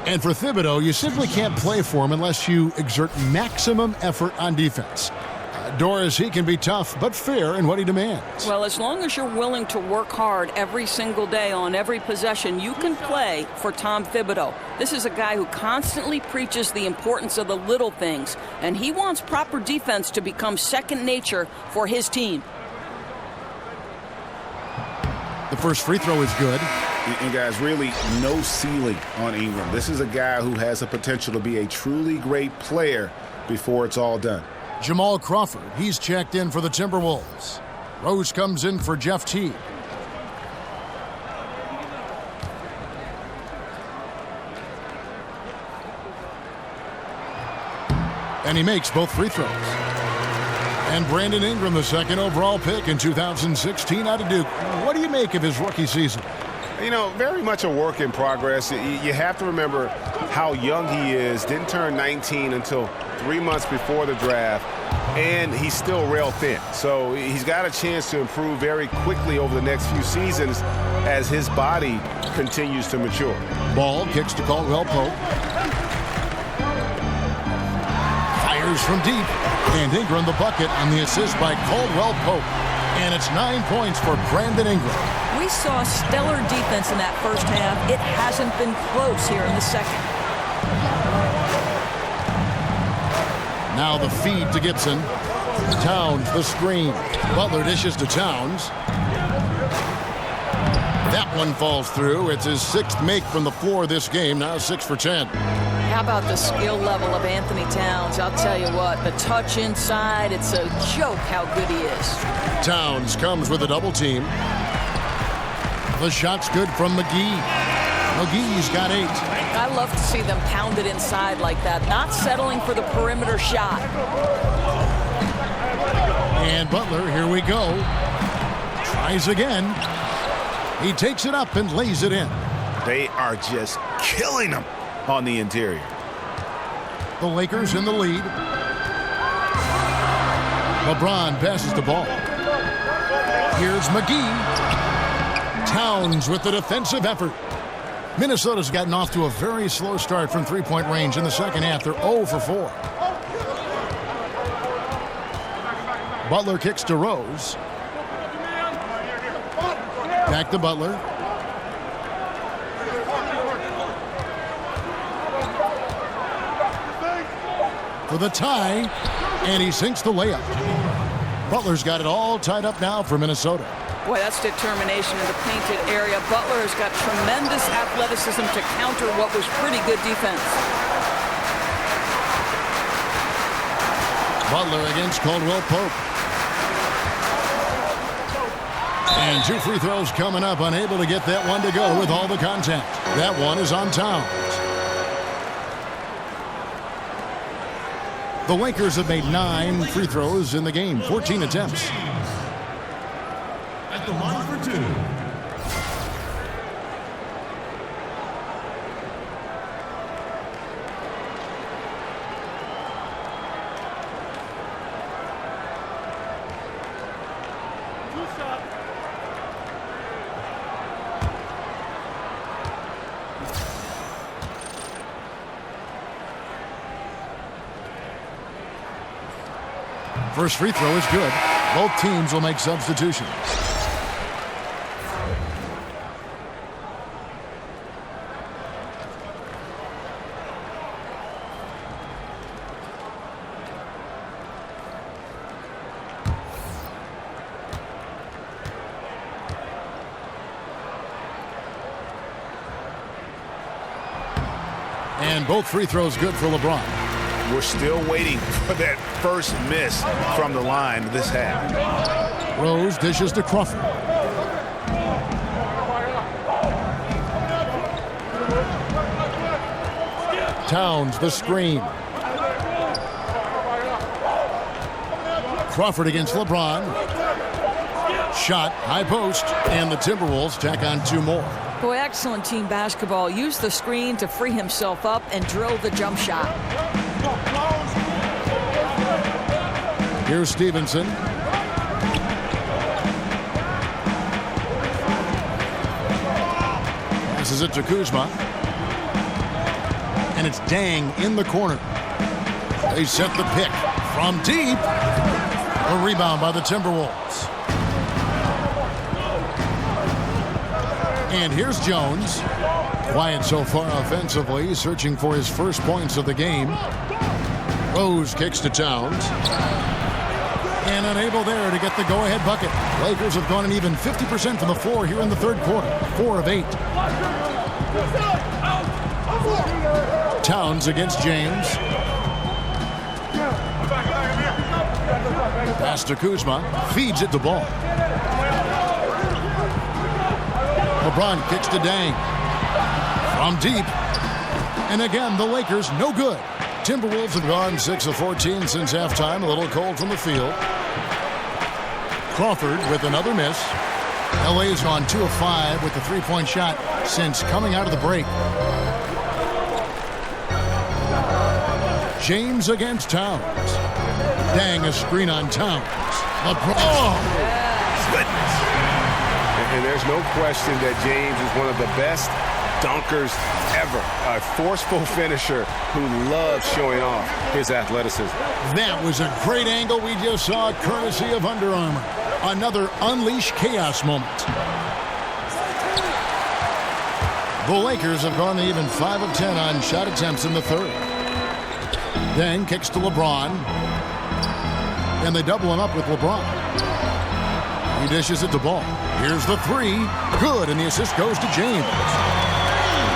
And for Thibodeau, you simply can't play for him unless you exert maximum effort on defense. Doris, he can be tough, but fair in what he demands. Well, as long as you're willing to work hard every single day on every possession, you can play for Tom Thibodeau. This is a guy who constantly preaches the importance of the little things, and he wants proper defense to become second nature for his team. The first free throw is good. And guys, really no ceiling on Ingram. This is a guy who has the potential to be a truly great player before it's all done. Jamal Crawford, he's checked in for the Timberwolves. Rose comes in for Jeff Teague. And he makes both free throws. And Brandon Ingram, the 2nd overall pick in 2016 out of Duke. What do you make of his rookie season? You know, very much a work in progress. You have to remember how young he is. Didn't turn 19 until 3 months before the draft, and he's still rail thin. So he's got a chance to improve very quickly over the next few seasons as his body continues to mature. Ball kicks to Caldwell Pope. Fires from deep, and Ingram the bucket on the assist by Caldwell Pope. And it's 9 points for Brandon Ingram. We saw stellar defense in that first half. It hasn't been close here in the second. Now the feed to Gibson. Towns the screen. Butler dishes to Towns. That one falls through. It's his 6th make from the floor this game. Now 6 for 10. How about the skill level of Anthony Towns? I'll tell you what, the touch inside, it's a joke how good he is. Towns comes with a double team. The shot's good from McGee. McGee's got 8. I love to see them pound it inside like that, not settling for the perimeter shot. And Butler, here we go. Tries again. He takes it up and lays it in. They are just killing him on the interior. The Lakers in the lead. LeBron passes the ball. Here's McGee. Towns with the defensive effort. Minnesota's gotten off to a very slow start from three-point range in the second half. They're 0 for 4. Butler kicks to Rose. Back to Butler. For the tie, and he sinks the layup. Butler's got it all tied up now for Minnesota. Boy, that's determination in the painted area. Butler has got tremendous athleticism to counter what was pretty good defense. Butler against Caldwell Pope. And 2 free throws coming up, unable to get that one to go with all the contact. That one is on Towns. The Lakers have made 9 free throws in the game, 14 attempts. At the line for 2. First free throw is good. Both teams will make substitutions. And both free throws good for LeBron. We're still waiting for that first miss from the line this half. Rose dishes to Crawford. Towns the screen. Crawford against LeBron. Shot, high post, and the Timberwolves tack on 2 more. Boy, excellent team basketball. Use the screen to free himself up and drill the jump shot. Here's Stevenson. This is it to Kuzma. And it's Dang in the corner. They set the pick from deep. A rebound by the Timberwolves. And here's Jones. Quiet so far offensively, searching for his first points of the game. Rose kicks to Towns. And unable there to get the go-ahead bucket. Lakers have gone an even 50% from the floor here in the third quarter. 4 of 8. Towns against James. Pass to Kuzma. Feeds it to Ball. LeBron kicks to Dang. From deep. And again, the Lakers no good. Timberwolves have gone 6 of 14 since halftime. A little cold from the field. Crawford with another miss. LA has gone 2 of 5 with the 3-point shot since coming out of the break. James against Towns. Dang, a screen on Towns. LeBron. Oh, goodness. And there's no question that James is one of the best dunkers ever. A forceful finisher who loves showing off his athleticism. That was a great angle we just saw, courtesy of Under Armour. Another unleash chaos moment. The Lakers have gone even 5 of 10 on shot attempts in the third. Then kicks to LeBron. And they double him up with LeBron. He dishes it to Ball. Here's the 3. Good, and the assist goes to James.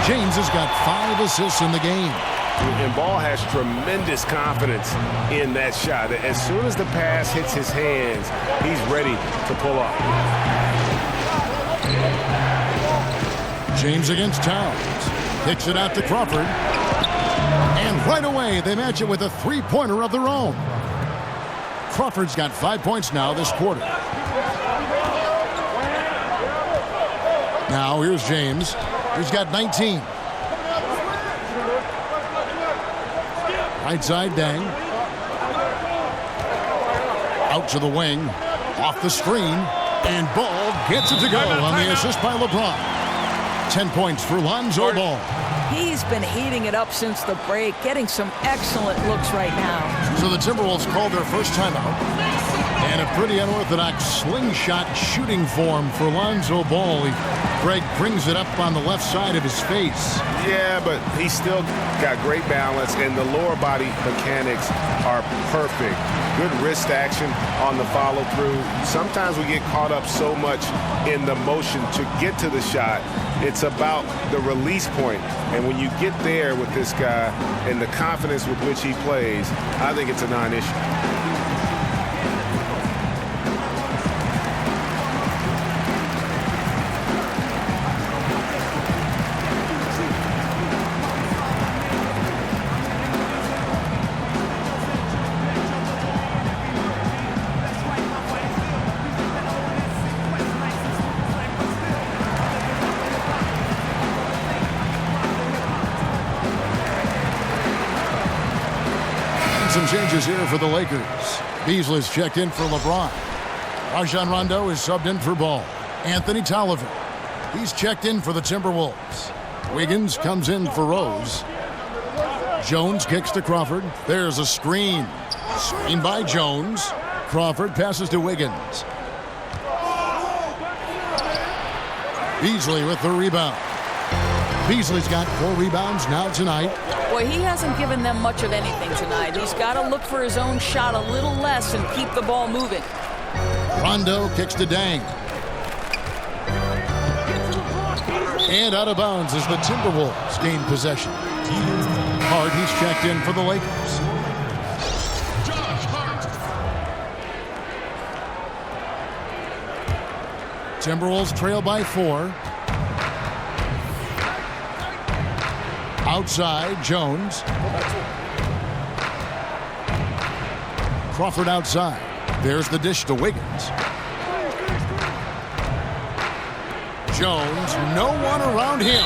James has got 5 assists in the game. And Ball has tremendous confidence in that shot. As soon as the pass hits his hands, he's ready to pull off. James against Towns. Kicks it out to Crawford. And right away, they match it with a 3-pointer of their own. Crawford's got 5 points now this quarter. Now here's James. He's got 19. Right side, Dang. Out to the wing. Off the screen. And Ball gets it to go on the assist by LeBron. 10 points for Lonzo Ball. He's been heating it up since the break, getting some excellent looks right now. So the Timberwolves called their first timeout. And a pretty unorthodox slingshot shooting form for Lonzo Ball. Greg brings it up on the left side of his face. Yeah, but he's still got great balance, and the lower body mechanics are perfect. Good wrist action on the follow-through. Sometimes we get caught up so much in the motion to get to the shot. It's about the release point. And when you get there with this guy and the confidence with which he plays, I think it's a non-issue. Some changes here for the Lakers. Beasley's checked in for LeBron. Rajon Rondo is subbed in for Ball. Anthony Tolliver, he's checked in for the Timberwolves. Wiggins comes in for Rose. Jones kicks to Crawford. There's a screen. Screen by Jones. Crawford passes to Wiggins. Beasley with the rebound. Beasley's got 4 rebounds now tonight. Boy, he hasn't given them much of anything tonight. He's got to look for his own shot a little less and keep the ball moving. Rondo kicks to Dang. And out of bounds as the Timberwolves gain possession. Hart, he's checked in for the Lakers. Timberwolves trail by 4. Outside, Jones. Crawford outside. There's the dish to Wiggins. Jones, no one around him.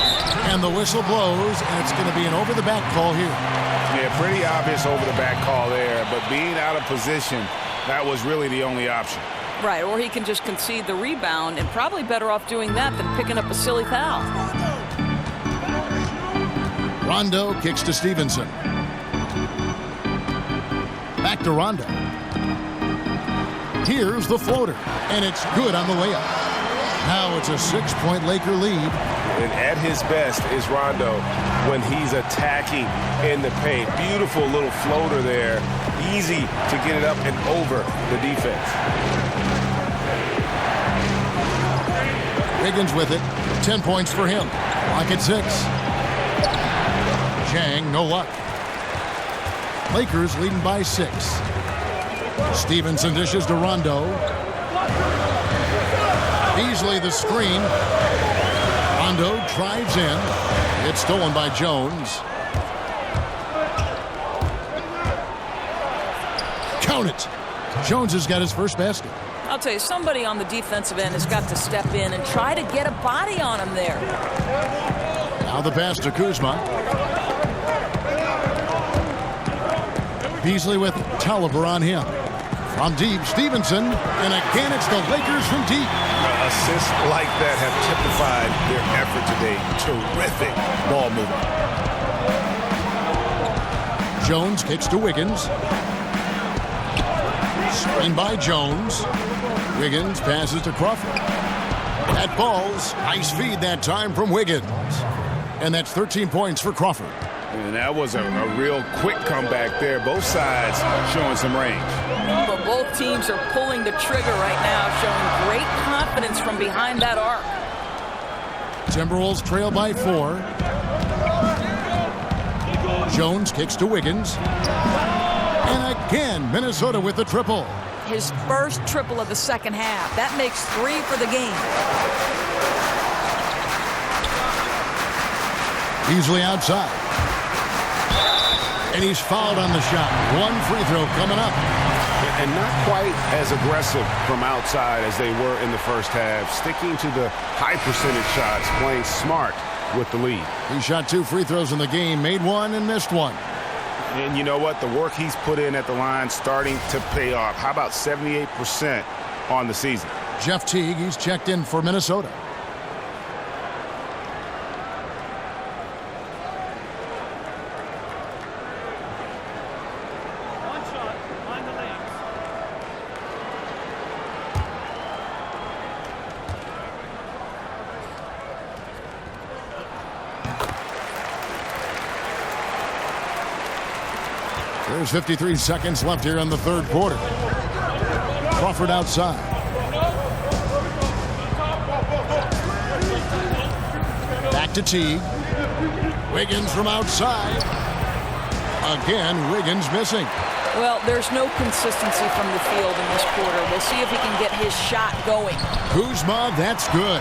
And the whistle blows, and it's going to be an over-the-back call here. Yeah, pretty obvious over-the-back call there, but being out of position, that was really the only option. Right, or he can just concede the rebound, and probably better off doing that than picking up a silly foul. Rondo kicks to Stevenson. Back to Rondo. Here's the floater, and it's good on the layup. Now it's a 6-point Laker lead. And at his best is Rondo when he's attacking in the paint. Beautiful little floater there. Easy to get it up and over the defense. Wiggins with it. 10 points for him. Lock at 6. Chang, no luck. Lakers leading by 6. Stevenson dishes to Rondo. Beasley the screen. Rondo drives in. It's stolen by Jones. Count it. Jones has got his first basket. I'll tell you, somebody on the defensive end has got to step in and try to get a body on him there. Now the pass to Kuzma. Beasley with Tolliver on him. From deep, Stevenson, and again it's the Lakers from deep. Assists like that have typified their effort today. Terrific ball movement. Jones kicks to Wiggins. Screen by Jones. Wiggins passes to Crawford. That ball's nice feed that time from Wiggins. And that's 13 points for Crawford. And that was a real quick comeback there. Both sides showing some range. But both teams are pulling the trigger right now, showing great confidence from behind that arc. Timberwolves trail by 4. Jones kicks to Wiggins. And again, Minnesota with the triple. His first triple of the second half. That makes 3 for the game. Beasley outside. And he's fouled on the shot. 1 free throw coming up. And not quite as aggressive from outside as they were in the first half. Sticking to the high percentage shots, playing smart with the lead. He shot 2 free throws in the game, made 1 and missed 1. And you know what? The work he's put in at the line starting to pay off. How about 78% on the season? Jeff Teague, he's checked in for Minnesota. There's 53 seconds left here in the third quarter. Crawford outside. Back to Teague. Wiggins from outside. Again, Wiggins missing. Well, there's no consistency from the field in this quarter. We'll see if he can get his shot going. Kuzma, that's good.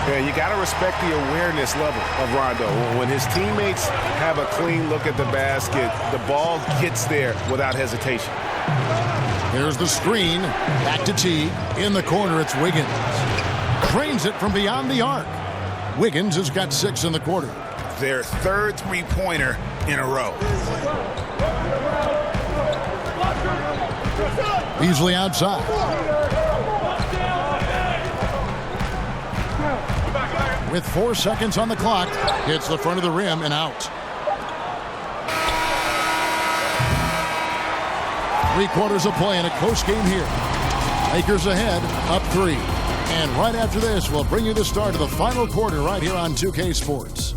Yeah, you got to respect the awareness level of Rondo. When his teammates have a clean look at the basket, the ball gets there without hesitation. Here's the screen. Back to Teague. In the corner, it's Wiggins. Cranes it from beyond the arc. Wiggins has got 6 in the quarter. Their third three-pointer in a row. Beasley outside. With 4 seconds on the clock, hits the front of the rim and out. 3/4 of play in a close game here. Lakers ahead, up 3. And right after this, we'll bring you the start of the final quarter right here on 2K Sports.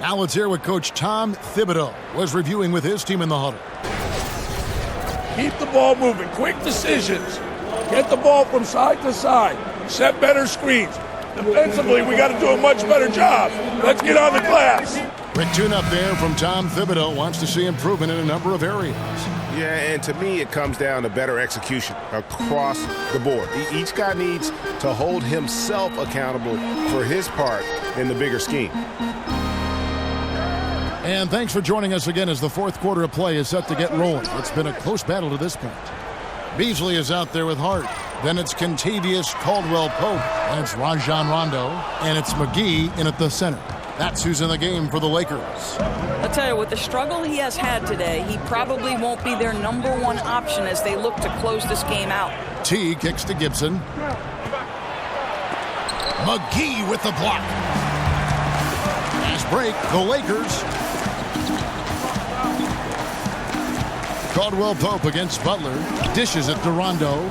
Now let's hear what Coach Tom Thibodeau was reviewing with his team in the huddle. Keep the ball moving, quick decisions. Get the ball from side to side. Set better screens. Defensively, we got to do a much better job. Let's get on the glass. Quick tune-up there from Tom Thibodeau. Wants to see improvement in a number of areas. Yeah, and to me, it comes down to better execution across the board. Each guy needs to hold himself accountable for his part in the bigger scheme. And thanks for joining us again as the fourth quarter of play is set to get rolling. It's been a close battle to this point. Beasley is out there with Hart. Then it's Kentavious Caldwell-Pope. And it's Rajon Rondo. And it's McGee in at the center. That's who's in the game for the Lakers. I'll tell you, with the struggle he has had today, he probably won't be their number one option as they look to close this game out. T kicks to Gibson. McGee with the block. Fast break, the Lakers. Caldwell-Pope against Butler. Dishes it to Rondo.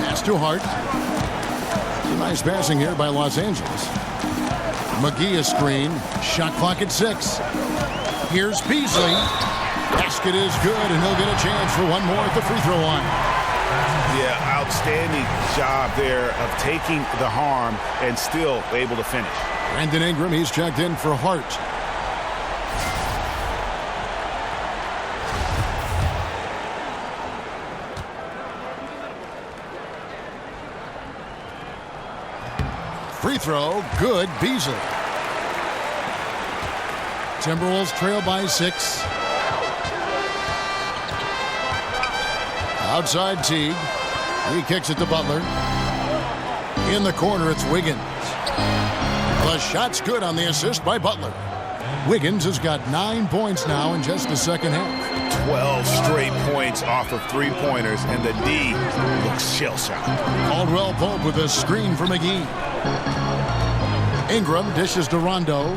Pass to Hart. Nice passing here by Los Angeles. McGee a screen. Shot clock at 6. Here's Beasley. Basket is good, and he'll get a chance for one more at the free throw line. Yeah, outstanding job there of taking the harm and still able to finish. Brandon Ingram, he's checked in for Hart. Free throw, good, Beasley. Timberwolves trail by 6. Outside Teague. He kicks it to Butler. In the corner, it's Wiggins. The shot's good on the assist by Butler. Wiggins has got 9 points now in just the second half. 12 straight points off of three-pointers, and the D looks shell-shocked. Caldwell-Pope with a screen for McGee. Ingram dishes to Rondo.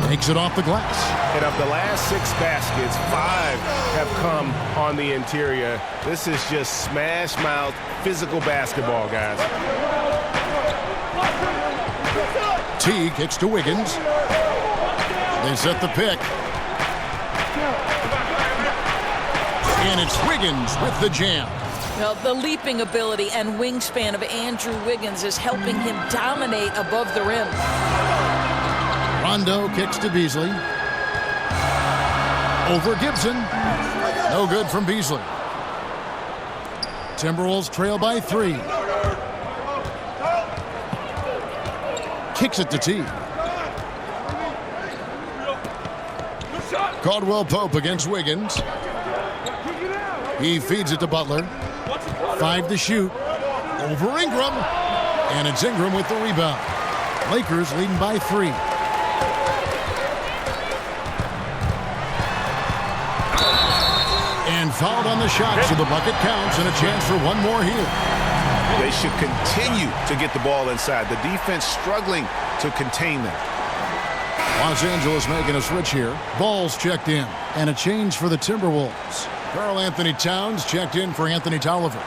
Takes it off the glass. And of the last 6 baskets, 5 have come on the interior. This is just smash-mouth physical basketball, guys. T kicks to Wiggins. They set the pick. And it's Wiggins with the jam. Well, the leaping ability and wingspan of Andrew Wiggins is helping him dominate above the rim. Rondo kicks to Beasley. Over Gibson. No good from Beasley. Timberwolves trail by 3. Kicks it to T. Caldwell-Pope against Wiggins. He feeds it to Butler. 5 to shoot. Over Ingram. And it's Ingram with the rebound. Lakers leading by 3. And fouled on the shot, so the bucket counts and a chance for one more here. They should continue to get the ball inside. The defense struggling to contain them. Los Angeles making a switch here. Ball's checked in. And a change for the Timberwolves. Karl Anthony Towns checked in for Anthony Tolliver.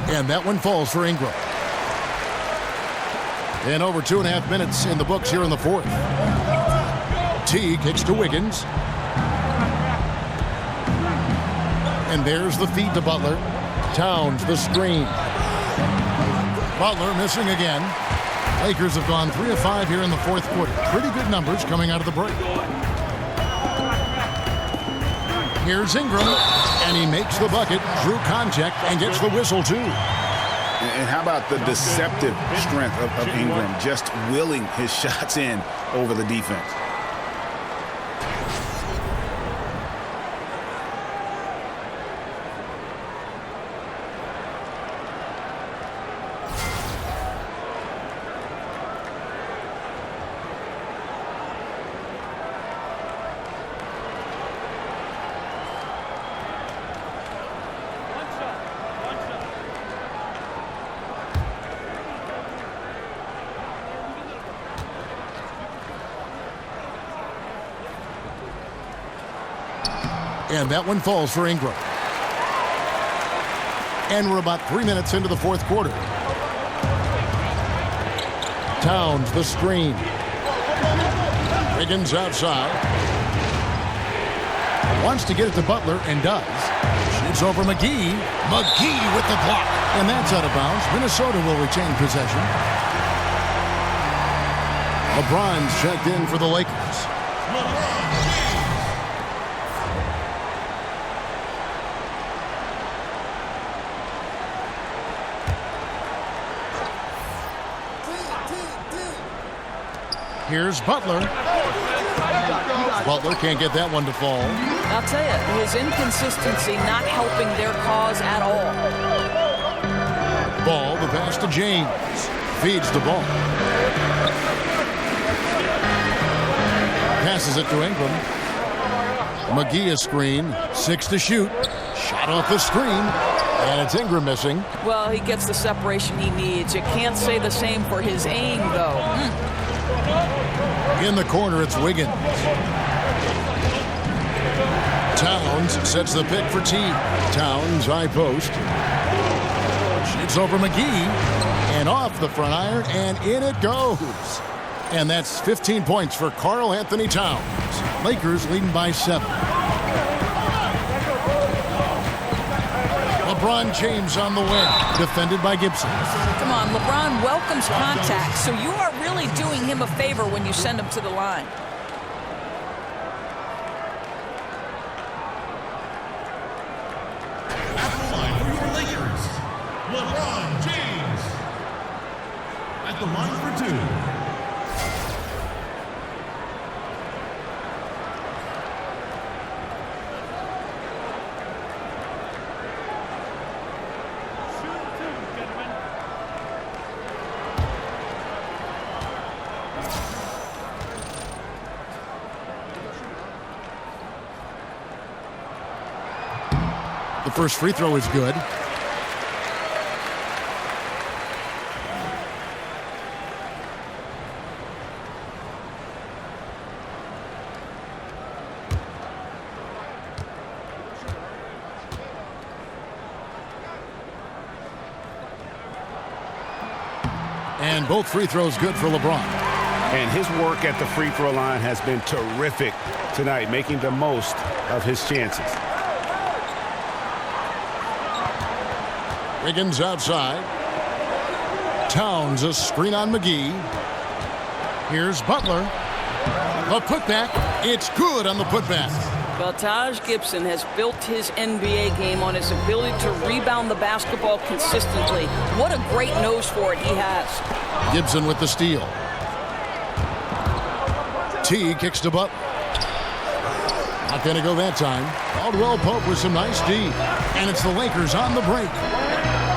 And that one falls for Ingram. And over 2.5 minutes in the books here in the fourth. T kicks to Wiggins. and there's the feed to Butler. Towns, the screen. Butler missing again. Lakers have gone 3 of 5 here in the fourth quarter. Pretty good numbers coming out of the break. Here's Ingram, and he makes the bucket, drew contact, and gets the whistle too. And how about the deceptive strength of Ingram, just willing his shots in over the defense. And that one falls for Ingram. And we're about 3 minutes into the fourth quarter. Towns, the screen. Wiggins outside. Wants to get it to Butler and does. Shoots over McGee. McGee with the block. And that's out of bounds. Minnesota will retain possession. LeBron's checked in for the Lakers. Here's Butler. Butler can't get that one to fall. I'll tell you, his inconsistency not helping their cause at all. Ball, the pass to James. Feeds the ball. Passes it to Ingram. McGee a screen. 6 to shoot. Shot off the screen. And it's Ingram missing. Well, he gets the separation he needs. You can't say the same for his aim, though. In the corner, it's Wiggins. Towns sets the pick for T. Towns, high post. Shoots over McGee. And off the front iron, and in it goes. And that's 15 points for Karl Anthony Towns. Lakers leading by 7. LeBron James on the wing, defended by Gibson. Come on, LeBron welcomes contact, so you are really doing him a favor when you send him to the line. At the line for your Lakers, LeBron James. At the line for 2. The first free throw is good. And both free throws good for LeBron. And his work at the free throw line has been terrific tonight, making the most of his chances. Wiggins outside. Towns a screen on McGee. Here's Butler. A putback. It's good on the putback. Well, Taj Gibson has built his NBA game on his ability to rebound the basketball consistently. What a great nose for it he has. Gibson with the steal. T kicks to Butler. Not going to go that time. Caldwell Pope with some nice D. And it's the Lakers on the break.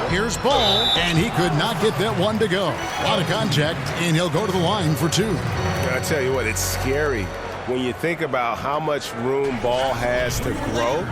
Here's Ball, and he could not get that one to go. A lot of contact, and he'll go to the line for 2. I tell you what, it's scary when you think about how much room Ball has to grow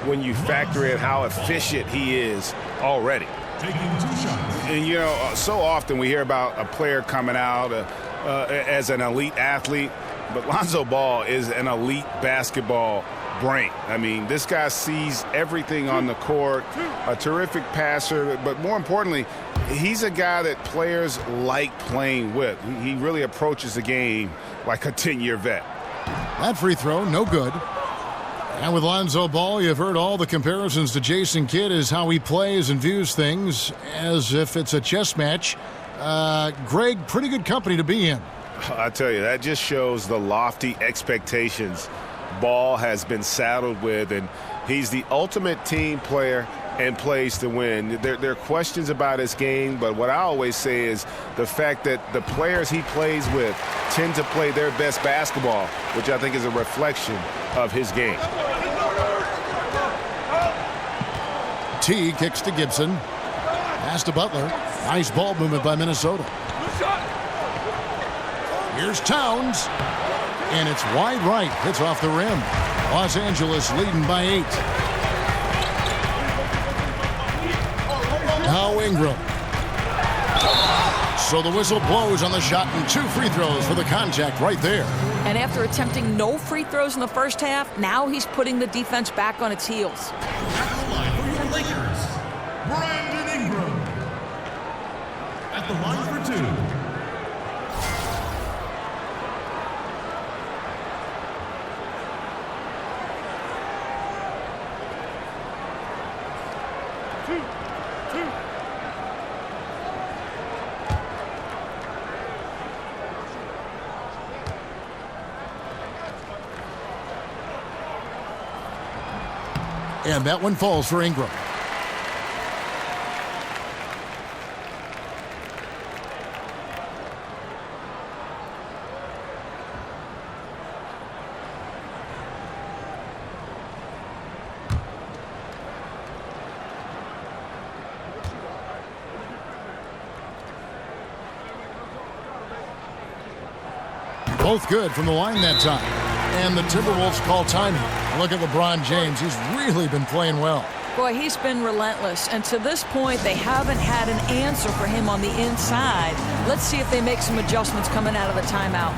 when you factor in how efficient he is already. Taking 2 shots. And, you know, so often we hear about a player coming out as an elite athlete, but Lonzo Ball is an elite basketball brain. I mean, this guy sees everything on the court, a terrific passer, but more importantly, he's a guy that players like playing with. He really approaches the game like a 10-year vet. That free throw, no good. And with Lonzo Ball, you've heard all the comparisons to Jason Kidd as how he plays and views things as if it's a chess match. Greg, pretty good company to be in. I tell you, that just shows the lofty expectations Ball has been saddled with, and he's the ultimate team player and plays to win. There are questions about his game, but what I always say is the fact that the players he plays with tend to play their best basketball, which I think is a reflection of his game. T kicks to Gibson. Pass to Butler. Nice ball movement by Minnesota. Here's Towns. And it's wide right. Hits off the rim. Los Angeles leading by 8. Now Ingram. So the whistle blows on the shot and 2 free throws for the contact right there. And after attempting no free throws in the first half, now he's putting the defense back on its heels. At the line for your Lakers, Brandon Ingram. At the line for 2. And that one falls for Ingram. Both good from the line that time. And the Timberwolves call time. Look at LeBron James. He's really been playing well. Boy, he's been relentless. And to this point, they haven't had an answer for him on the inside. Let's see if they make some adjustments coming out of the timeout.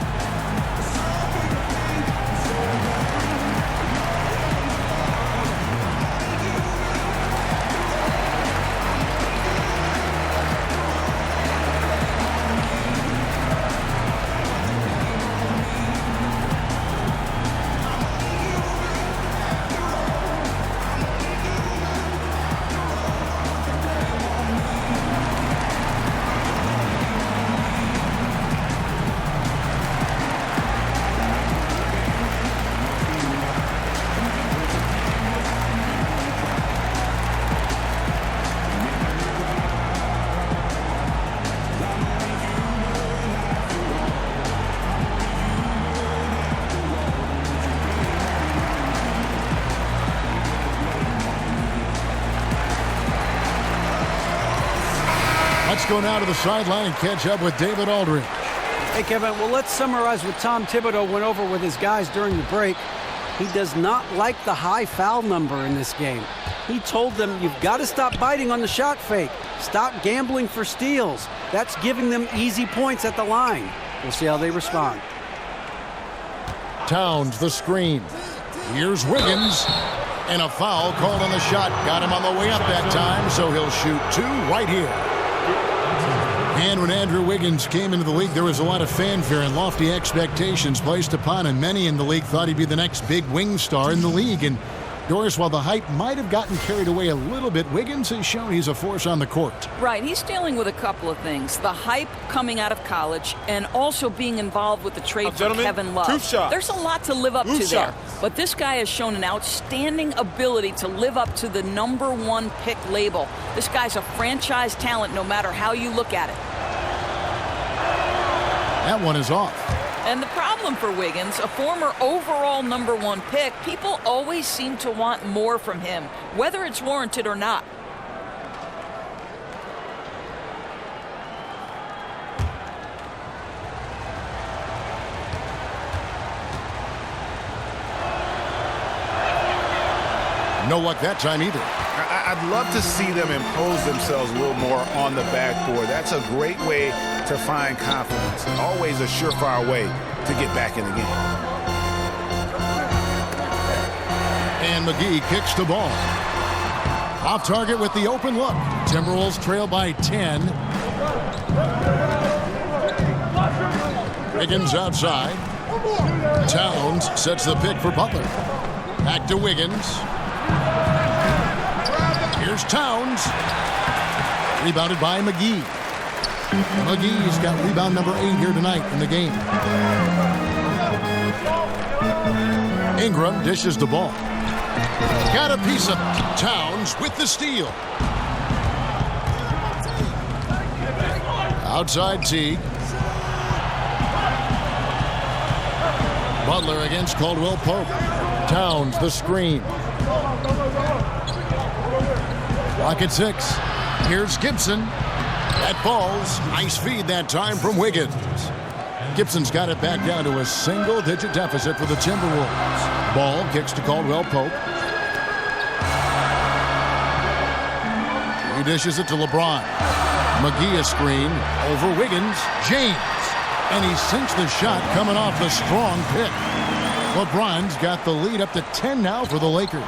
Let's go now to the sideline and catch up with David Aldridge. Hey, Kevin, well, let's summarize what Tom Thibodeau went over with his guys during the break. He does not like the high foul number in this game. He told them, you've got to stop biting on the shot fake. Stop gambling for steals. That's giving them easy points at the line. We'll see how they respond. Towns, the screen. Here's Wiggins. And a foul called on the shot. Got him on the way up that time, so he'll shoot 2 right here. And when Andrew Wiggins came into the league, there was a lot of fanfare and lofty expectations placed upon him. Many in the league thought he'd be the next big wing star in the league. And Doris, while the hype might have gotten carried away a little bit, Wiggins has shown he's a force on the court. Right, he's dealing with a couple of things. The hype coming out of college and also being involved with the trade for Kevin Love. There's a lot to live up to there. But this guy has shown an outstanding ability to live up to the #1 pick label. This guy's a franchise talent no matter how you look at it. That one is off. And the problem for Wiggins, a former overall #1 pick, people always seem to want more from him, whether it's warranted or not. No luck that time either. I'd love to see them impose themselves a little more on the backboard. That's a great way to find confidence. Always a surefire way to get back in the game. And McGee kicks the ball. Off target with the open look. Timberwolves trail by 10. Wiggins outside. Towns sets the pick for Butler. Back to Wiggins. Here's Towns. Rebounded by McGee. McGee's got rebound number 8 here tonight in the game. Ingram dishes the ball. Got a piece of it. Towns with the steal. Outside Teague. Butler against Caldwell Pope. Towns the screen. Clock at 6. Here's Gibson. That falls. Nice feed that time from Wiggins. Gibson's got it back down to a single-digit deficit for the Timberwolves. Ball kicks to Caldwell Pope. He dishes it to LeBron. McGee a screen over Wiggins. James. And he sinks the shot coming off the strong pick. LeBron's got the lead up to 10 now for the Lakers.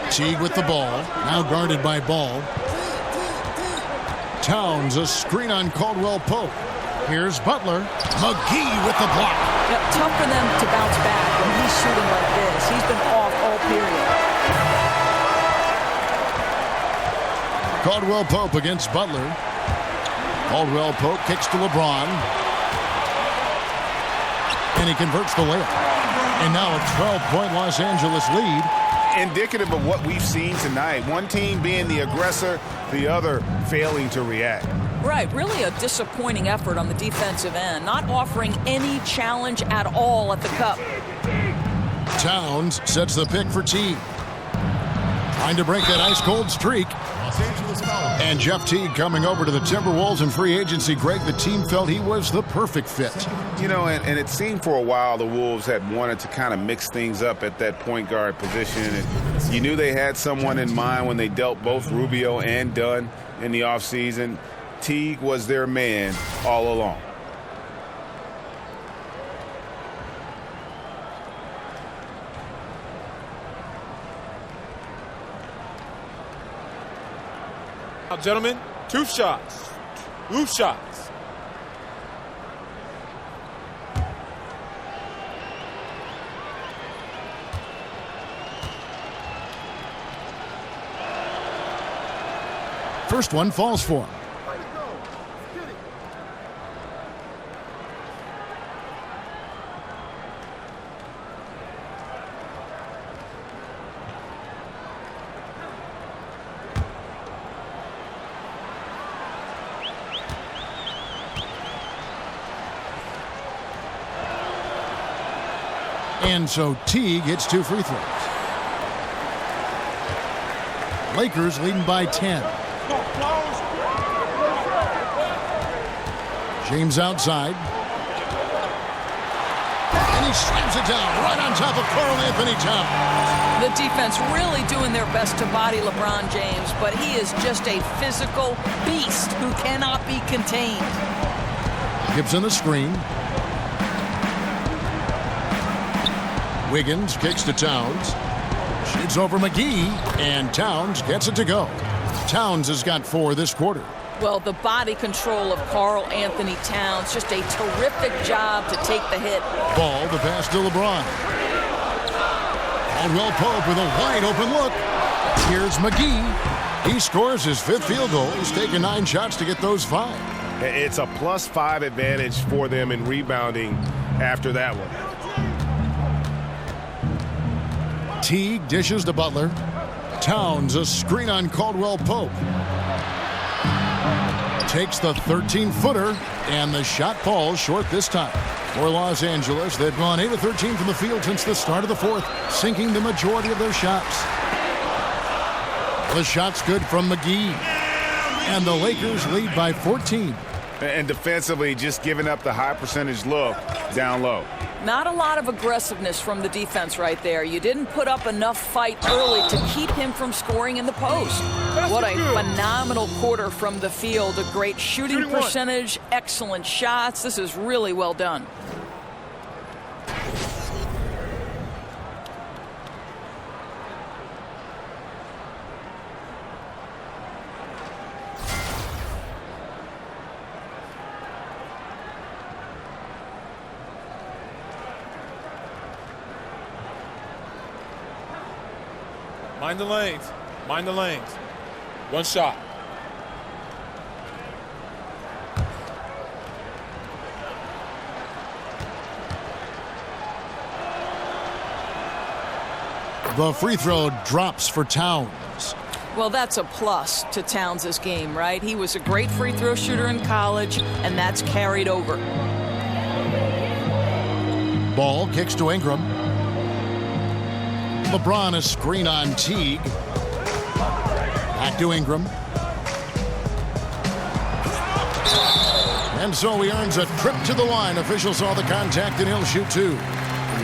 Teague with the ball. Now guarded by Ball. Towns a screen on Caldwell Pope. Here's Butler. McGee with the block. Yep, tough for them to bounce back when he's shooting like this. He's been off all period. Caldwell Pope against Butler. Caldwell Pope kicks to LeBron. And he converts the layup. And now a 12-point Los Angeles lead. Indicative of what we've seen tonight. One team being the aggressor, the other failing to react. Right, really a disappointing effort on the defensive end, not offering any challenge at all at the cup. Towns sets the pick for Teague. Trying to break that ice-cold streak. And Jeff Teague coming over to the Timberwolves in free agency. Greg, the team felt he was the perfect fit. You know, and it seemed for a while the Wolves had wanted to kind of mix things up at that point guard position. And you knew they had someone in mind when they dealt both Rubio and Dunn in the offseason. Teague was their man all along. Now, gentlemen, 2 shots. 2 shots. First one falls for him. And so Teague hits 2 free throws. Lakers leading by 10. James outside. And he slams it down right on top of Karl Anthony Towns. The defense really doing their best to body LeBron James, but he is just a physical beast who cannot be contained. Gibson the screen. Wiggins kicks to Towns. Shoots over McGee, and Towns gets it to go. Towns has got 4 this quarter. Well, the body control of Karl Anthony Towns, just a terrific job to take the hit. Ball, the pass to LeBron. Caldwell Pope with a wide open look. Here's McGee. He scores his 5th field goal. He's taken 9 shots to get those 5. It's a +5 advantage for them in rebounding after that one. Teague dishes to Butler. Towns a screen on Caldwell Pope. Takes the 13-footer, and the shot falls short this time. For Los Angeles, they've gone 8 of 13 from the field since the start of the 4th, sinking the majority of their shots. The shot's good from McGee, and the Lakers lead by 14. And defensively, just giving up the high percentage look down low. Not a lot of aggressiveness from the defense right there. You didn't put up enough fight early to keep him from scoring in the post. What a phenomenal quarter from the field. A great shooting percentage, excellent shots. This is really well done. Mind the lanes. Mind the lanes. One shot. The free throw drops for Towns. Well, that's a plus to Towns' game, right? He was a great free throw shooter in college, and that's carried over. Ball kicks to Ingram. LeBron a screen on Teague. Back to Ingram. And so he earns a trip to the line. Officials saw the contact and he'll shoot two.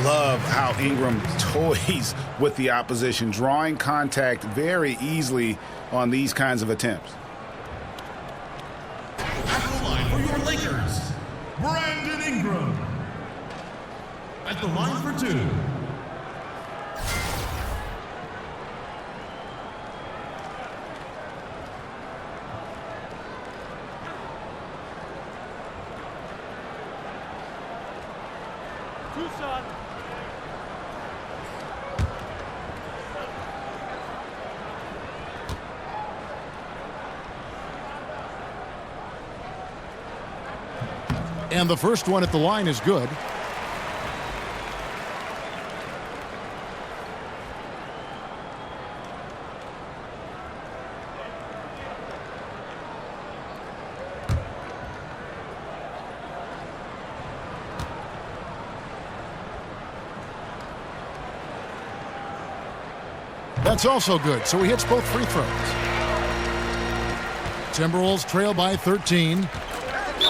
Love how Ingram toys with the opposition, drawing contact very easily on these kinds of attempts. At the line for your Lakers, Brandon Ingram. At the line for two. Tucson. And the first one at the line is good. That's also good, so he hits both free throws. Timberwolves trail by 13.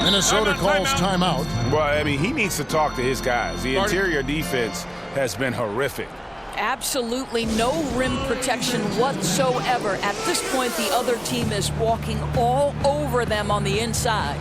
Minnesota calls timeout. Well, I mean, he needs to talk to his guys. The interior defense has been horrific. Absolutely no rim protection whatsoever. At this point, the other team is walking all over them on the inside.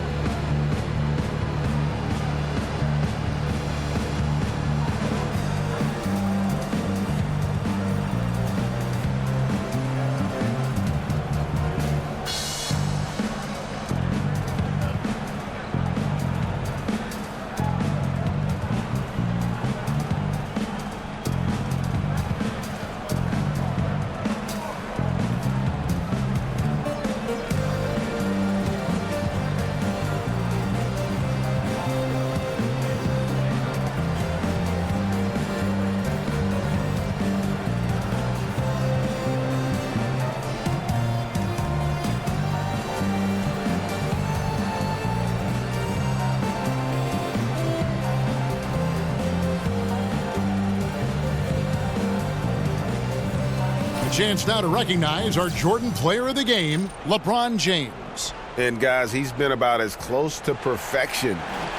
Chance now to recognize our Jordan Player of the Game, LeBron James. And guys, he's been about as close to perfection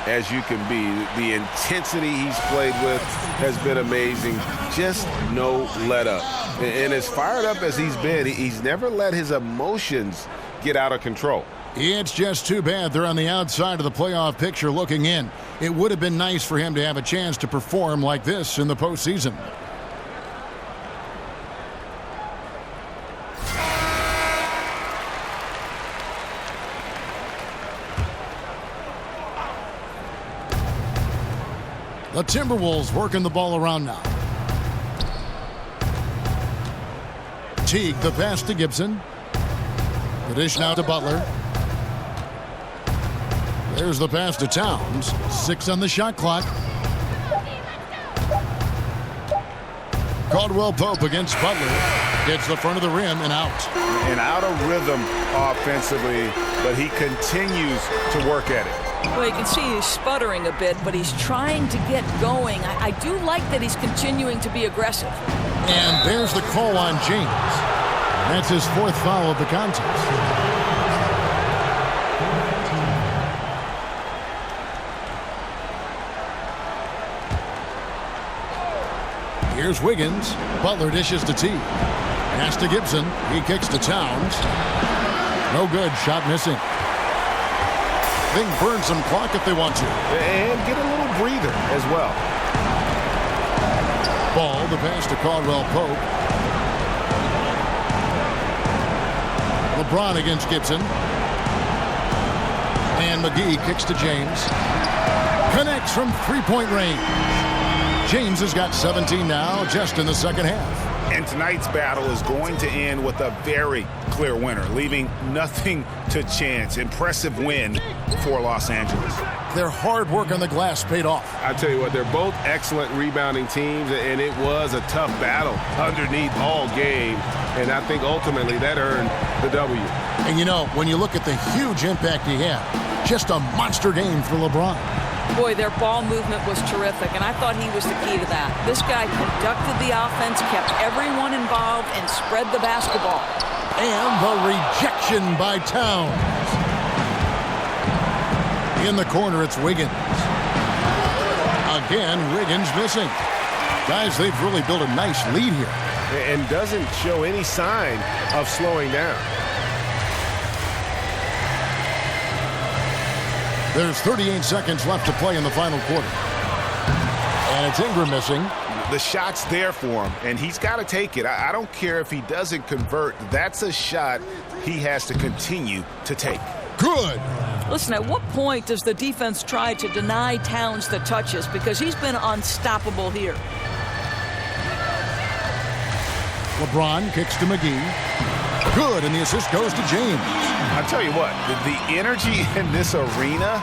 as you can be. The intensity he's played with has been amazing. Just no let up. And as fired up as he's been, he's never let his emotions get out of control. It's just too bad they're on the outside of the playoff picture looking in. It would have been nice for him to have a chance to perform like this in the postseason. The Timberwolves working the ball around now. Teague, the pass to Gibson. The dish now to Butler. There's the pass to Towns. 6 on the shot clock. Caldwell Pope against Butler. Gets the front of the rim and out. And out of rhythm offensively, but he continues to work at it. Well, you can see he's sputtering a bit, but he's trying to get going. I do like that he's continuing to be aggressive. And there's the call on James. That's his 4th foul of the contest. Here's Wiggins. Butler dishes to Teague. Pass to Gibson. He kicks to Towns. No good. Shot missing. They can burn some clock if they want to. And get a little breather as well. Ball, the pass to Caldwell Pope. LeBron against Gibson. And McGee kicks to James. Connects from three-point range. James has got 17 now, just in the second half. And tonight's battle is going to end with a very clear winner, leaving nothing to chance. Impressive win for Los Angeles. Their hard work on the glass paid off. I tell you what, they're both excellent rebounding teams, and it was a tough battle underneath all game. And I think ultimately that earned the W. And you know, when you look at the huge impact he had, just a monster game for LeBron. Boy, their ball movement was terrific, and I thought he was the key to that. This guy conducted the offense, kept everyone involved, and spread the basketball. And the rejection by Towns. In the corner, it's Wiggins. Again, Wiggins missing. Guys, they've really built a nice lead here. And doesn't show any sign of slowing down. There's 38 seconds left to play in the final quarter. And it's Ingram missing. The shot's there for him, and he's got to take it. I don't care if he doesn't convert. That's a shot he has to continue to take. Good. Listen, at what point does the defense try to deny Towns the touches? Because he's been unstoppable here. LeBron kicks to McGee. Good, and the assist goes to James. I'll tell you what, the energy in this arena,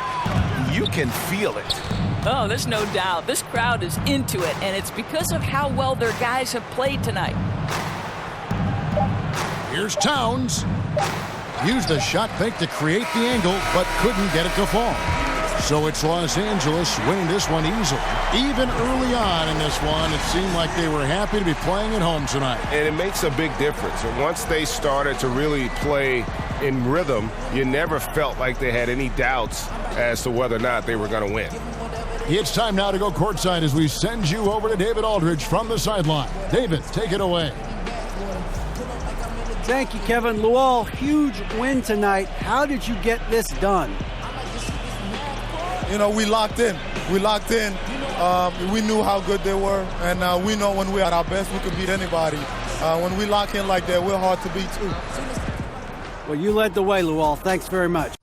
you can feel it. Oh, there's no doubt. This crowd is into it, and it's because of how well their guys have played tonight. Here's Towns. Used the shot fake to create the angle, but couldn't get it to fall. So it's Los Angeles winning this one easily. Even early on in this one, it seemed like they were happy to be playing at home tonight. And it makes a big difference. And once they started to really play in rhythm, you never felt like they had any doubts as to whether or not they were going to win. It's time now to go courtside as we send you over to David Aldridge from the sideline. David, take it away. Thank you, Kevin. Luol, huge win tonight. How did you get this done? You know, we locked in. We knew how good they were, and we know when we're at our best, we can beat anybody. When we lock in like that, we're hard to beat, too. Well, you led the way, Luol. Thanks very much.